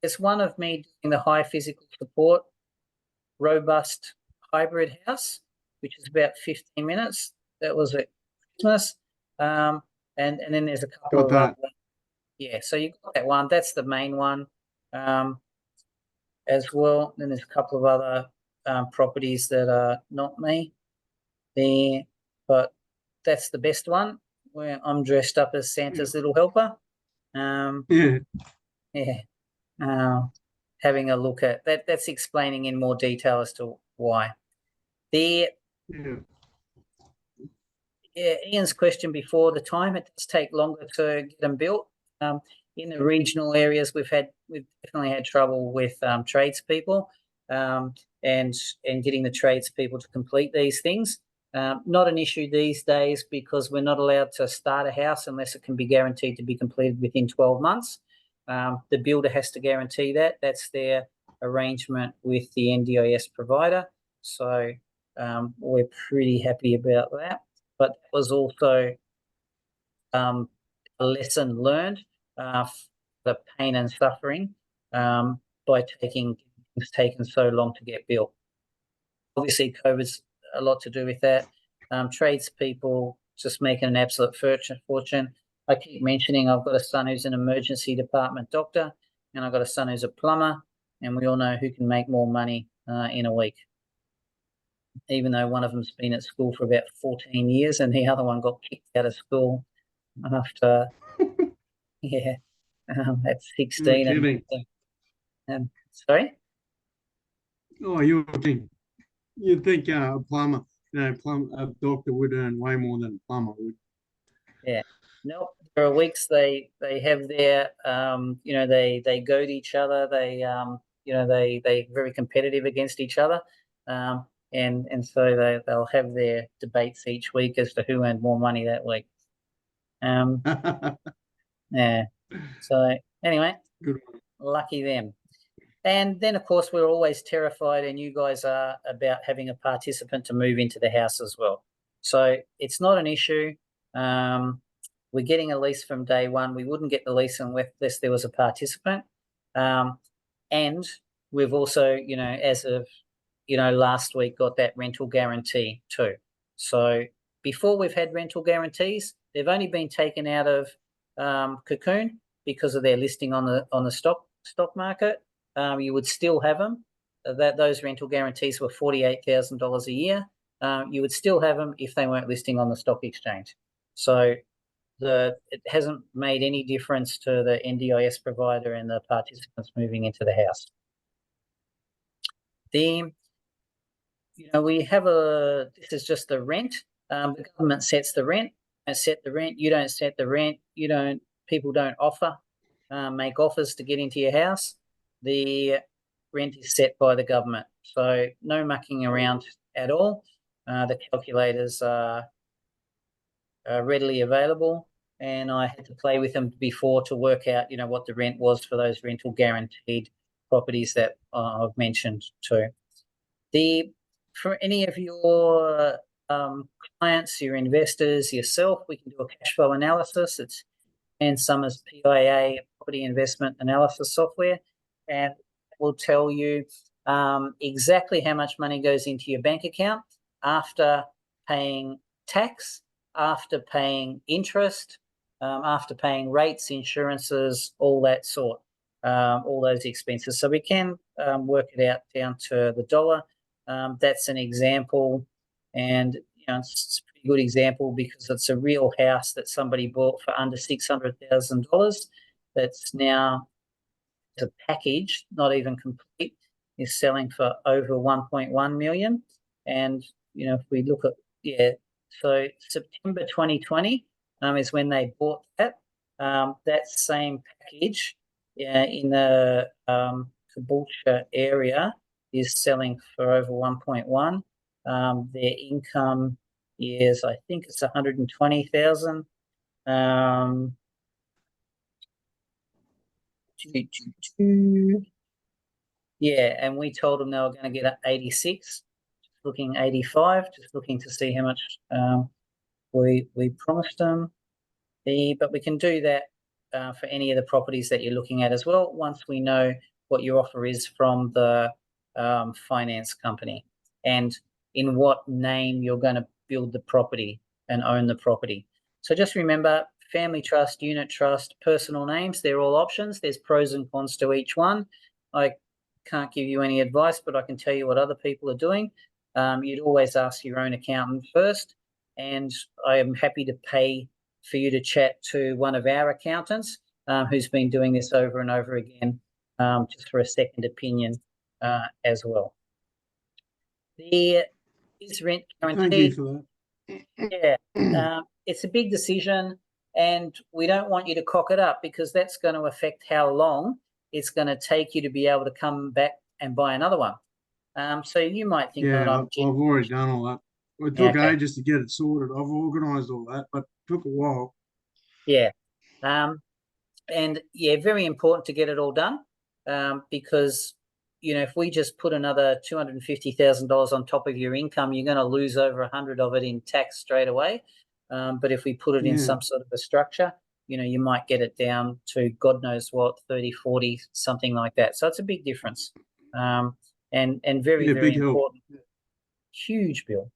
It's one of me doing the high physical support, robust hybrid house, which is about 15 minutes. That was at Christmas. And then there's a couple Got of that. other, yeah. So you got that one. That's the main one. As well. Then there's a couple of other properties that are not me there, but that's the best one where I'm dressed up as Santa's little helper. Yeah. Having a look at that. That's explaining in more detail as to why. Ian's question before, the time it does take longer to get them built. In the regional areas, we've definitely had trouble with tradespeople and getting the tradespeople to complete these things. Not an issue these days because we're not allowed to start a house unless it can be guaranteed to be completed within 12 months. The builder has to guarantee that. That's their arrangement with the NDIS provider. So we're pretty happy about that. But that was also a lesson learned. The pain and suffering by it's taken so long to get built. Obviously, COVID's a lot to do with that. Tradespeople just making an absolute fortune. I keep mentioning I've got a son who's an emergency department doctor, and I've got a son who's a plumber, and we all know who can make more money in a week. Even though one of them's been at school for about 14 years and the other one got kicked out of school after, at 16. You're kidding. Sorry? Oh, you're kidding. You'd think a plumber, a doctor would earn way more than a plumber would. Yeah. No, there are weeks they have their, they goad each other. They're very competitive against each other. And so they'll have their debates each week as to who earned more money that week. Yeah. So anyway, Good. Lucky them. And then, of course, we're always terrified, and you guys are, about having a participant to move into the house as well. So it's not an issue. We're getting a lease from day one. We wouldn't get the lease unless there was a participant. And we've also, as of, last week, got that rental guarantee too. So before we've had rental guarantees, they've only been taken out of Cocoon because of their listing on the stock market. You would still have them. Those rental guarantees were $48,000 a year. You would still have them if they weren't listing on the stock exchange. So it hasn't made any difference to the NDIS provider and the participants moving into the house. We have this is just the rent. The government sets the rent. You don't set the rent. People don't make offers to get into your house. The rent is set by the government. So no mucking around at all. The calculators are readily available, and I had to play with them before to work out, what the rent was for those rental guaranteed properties that I've mentioned too. For any of your clients, your investors, yourself, we can do a cash flow analysis. It's Summers PIA, property investment analysis software, and it will tell you exactly how much money goes into your bank account after paying tax, after paying interest, after paying rates, insurances, all that sort, all those expenses. So we can work it out down to the dollar. That's an example, and it's a pretty good example because it's a real house that somebody bought for under $600,000. That's now, as a package, not even complete, is selling for over 1.1 million. And if we look at so September 2020 is when they bought that. That same package in the Caboolture area is selling for over 1.1. Their income is, I think it's 120,000. Yeah, and we told them they were going to get 86, looking 85, just looking to see how much we promised them. But we can do that for any of the properties that you're looking at as well, once we know what your offer is from the finance company and in what name you're going to build the property and own the property. So just remember, family trust, unit trust, personal names, they're all options. There's pros and cons to each one. I can't give you any advice, but I can tell you what other people are doing. You'd always ask your own accountant first, and I am happy to pay for you to chat to one of our accountants who's been doing this over and over again, just for a second opinion as well. There is rent guarantee. Thank you for that. Yeah, it's a big decision, and we don't want you to cock it up because that's going to affect how long it's going to take you to be able to come back and buy another one. So you might think, yeah, I've already done all that. It took ages to get it sorted. I've organised all that, but it took a while. Yeah. And yeah, very important to get it all done because, if we just put another $250,000 on top of your income, you're going to lose over 100 of it in tax straight away. But if we put it in some sort of a structure, you might get it down to God knows what, 30, 40, something like that. So it's a big difference and very, very important. Huge bill.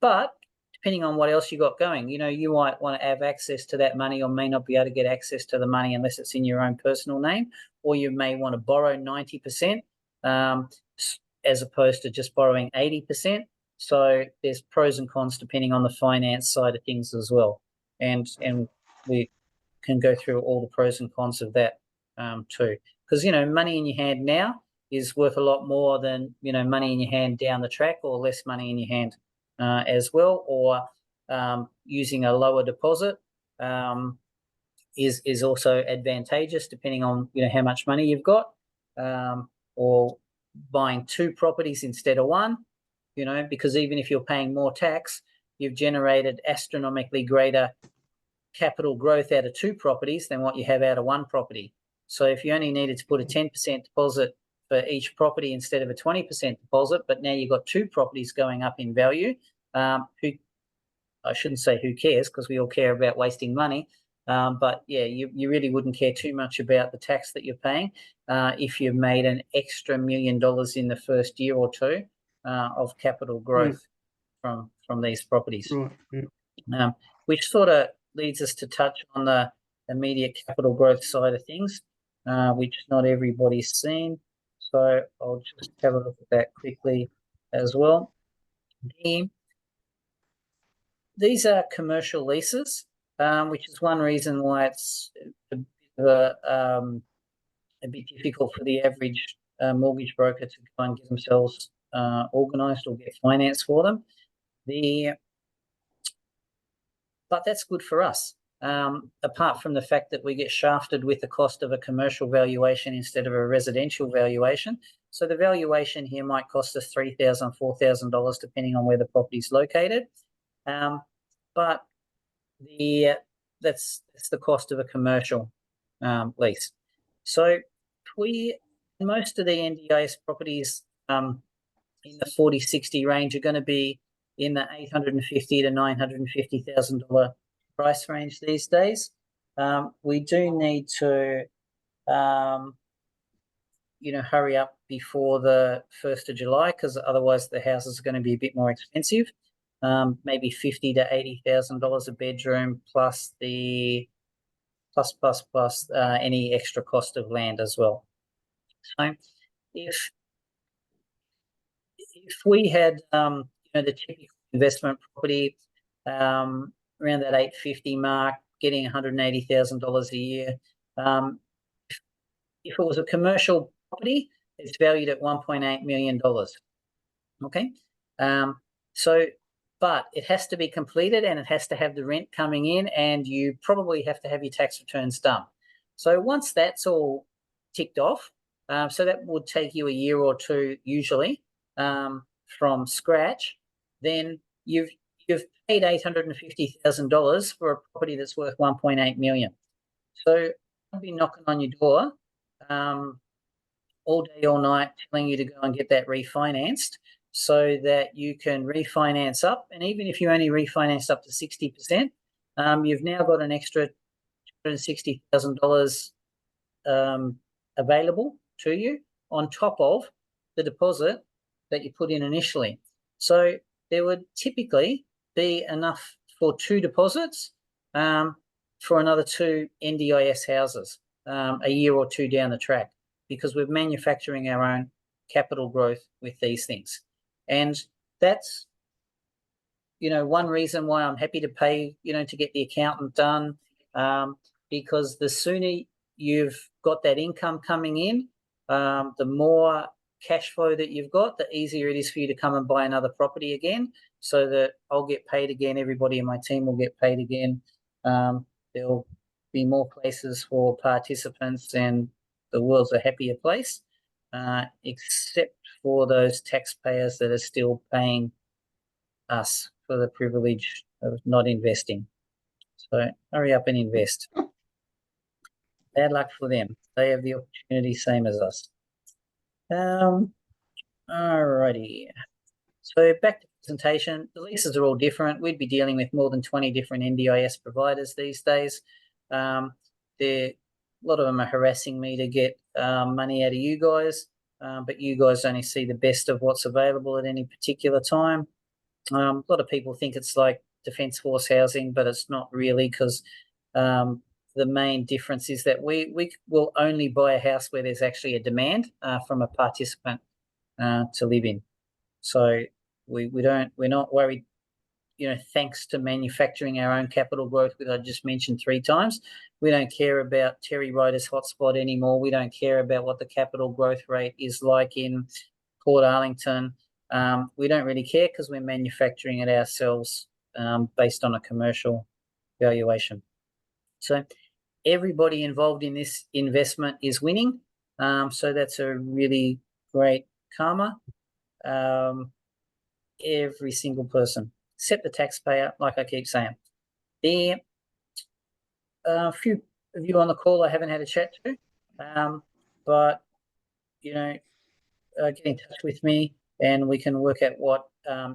But depending on what else you got going, you might want to have access to that money or may not be able to get access to the money unless it's in your own personal name, or you may want to borrow 90% as opposed to just borrowing 80%. So there's pros and cons depending on the finance side of things as well. And we can go through all the pros and cons of that too. Because, money in your hand now is worth a lot more than, money in your hand down the track, or less money in your hand as well, or using a lower deposit is also advantageous depending on how much money you've got, or buying two properties instead of one, because even if you're paying more tax, you've generated astronomically greater capital growth out of two properties than what you have out of one property. So if you only needed to put a 10% deposit for each property instead of a 20% deposit, but now you've got two properties going up in value, I shouldn't say who cares, because we all care about wasting money, but yeah, you really wouldn't care too much about the tax that you're paying if you've made an extra $1 million in the first year or two of capital growth from these properties. Right. Which sort of leads us to touch on the immediate capital growth side of things, which not everybody's seen. So I'll just have a look at that quickly as well. These are commercial leases, which is one reason why it's a bit difficult for the average mortgage broker to go and get themselves organised or get finance for them. But that's good for us apart from the fact that we get shafted with the cost of a commercial valuation instead of a residential valuation. So the valuation here might cost us $3,000, $4,000, depending on where the property is located. But that's the cost of a commercial lease. So most of the NDIS properties in the 40-60 range are going to be in the $850,000 to $950,000 price range these days. We do need to, hurry up before the 1st of July, because otherwise the houses are going to be a bit more expensive. Maybe $50,000 to $80,000 a bedroom, plus the any extra cost of land as well. So if we had the typical investment property around that 850 mark, getting $180,000 a year, if it was a commercial property, it's valued at $1.8 million. Okay, but it has to be completed and it has to have the rent coming in, and you probably have to have your tax returns done. So once that's all ticked off, so that would take you a year or two usually from scratch, then you've paid $850,000 for a property that's worth $1.8 million. So I'll be knocking on your door all day, all night, telling you to go and get that refinanced, so that you can refinance up. And even if you only refinance up to 60%, you've now got an extra $260,000 available to you on top of the deposit that you put in initially. So there would typically be enough for 2 deposits for another 2 NDIS houses a year or 2 down the track, because we're manufacturing our own capital growth with these things. And that's, one reason why I'm happy to pay, to get the accountant done, because the sooner you've got that income coming in, the more cash flow that you've got, the easier it is for you to come and buy another property again, so that I'll get paid again, everybody in my team will get paid again. There'll be more places for participants, and the world's a happier place, except for those taxpayers that are still paying us for the privilege of not investing. So hurry up and invest. Bad luck for them. They have the opportunity, same as us. Alrighty. So back to presentation. The leases are all different. We'd be dealing with more than 20 different NDIS providers these days. A lot of them are harassing me to get money out of you guys, but you guys only see the best of what's available at any particular time. A lot of people think it's like Defence Force housing, but it's not really, because the main difference is that we will only buy a house where there's actually a demand from a participant to live in. So we're not worried, thanks to manufacturing our own capital growth, which I just mentioned 3 times. We don't care about Terry Ryder's hotspot anymore. We don't care about what the capital growth rate is like in Port Arlington. We don't really care, because we're manufacturing it ourselves based on a commercial valuation. So everybody involved in this investment is winning. So that's a really great karma. Every single person, except the taxpayer, like I keep saying. A few of you on the call I haven't had a chat to, but get in touch with me and we can work out what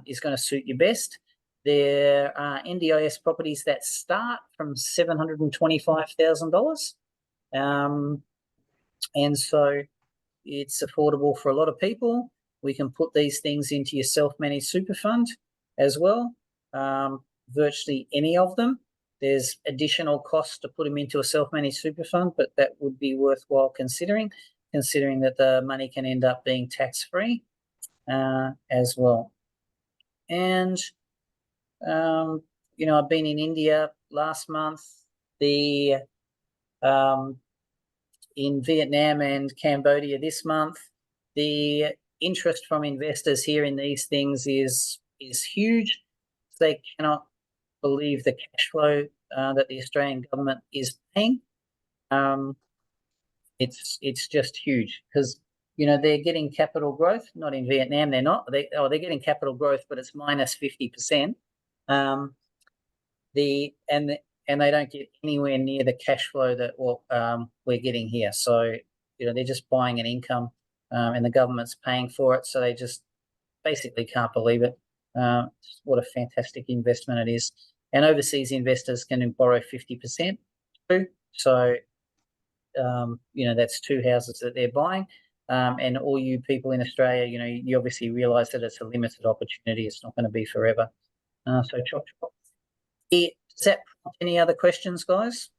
is going to suit you best. There are NDIS properties that start from $725,000, and so it's affordable for a lot of people. We can put these things into your self-managed super fund as well, virtually any of them. There's additional costs to put them into a self-managed super fund, but that would be worthwhile considering that the money can end up being tax-free as well. And, I've been in India last month, in Vietnam and Cambodia this month. The interest from investors here in these things is huge. They cannot believe the cash flow that the Australian government is paying. It's just huge because, you know, they're getting capital growth. Not in Vietnam, they're not. They're getting capital growth, but it's minus 50%. And they don't get anywhere near the cash flow that we're getting here. So, you know, they're just buying an income, and the government's paying for it. So they just basically can't believe it. What a fantastic investment it is. And overseas investors can borrow 50% too. So, you know, that's 2 houses that they're buying. And all you people in Australia, you know, you obviously realise that it's a limited opportunity. It's not going to be forever. So chop chop. Does that prompt any other questions, guys?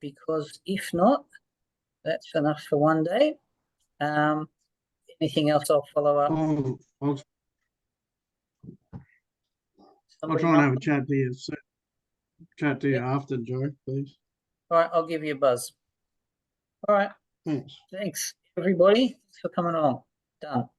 Because if not, that's enough for one day. Anything else I'll follow up? I'll Somebody try and have a else? chat to you after, Joe, please. All right, I'll give you a buzz. All right, Thanks. thanks, everybody. Thanks for coming along. Done.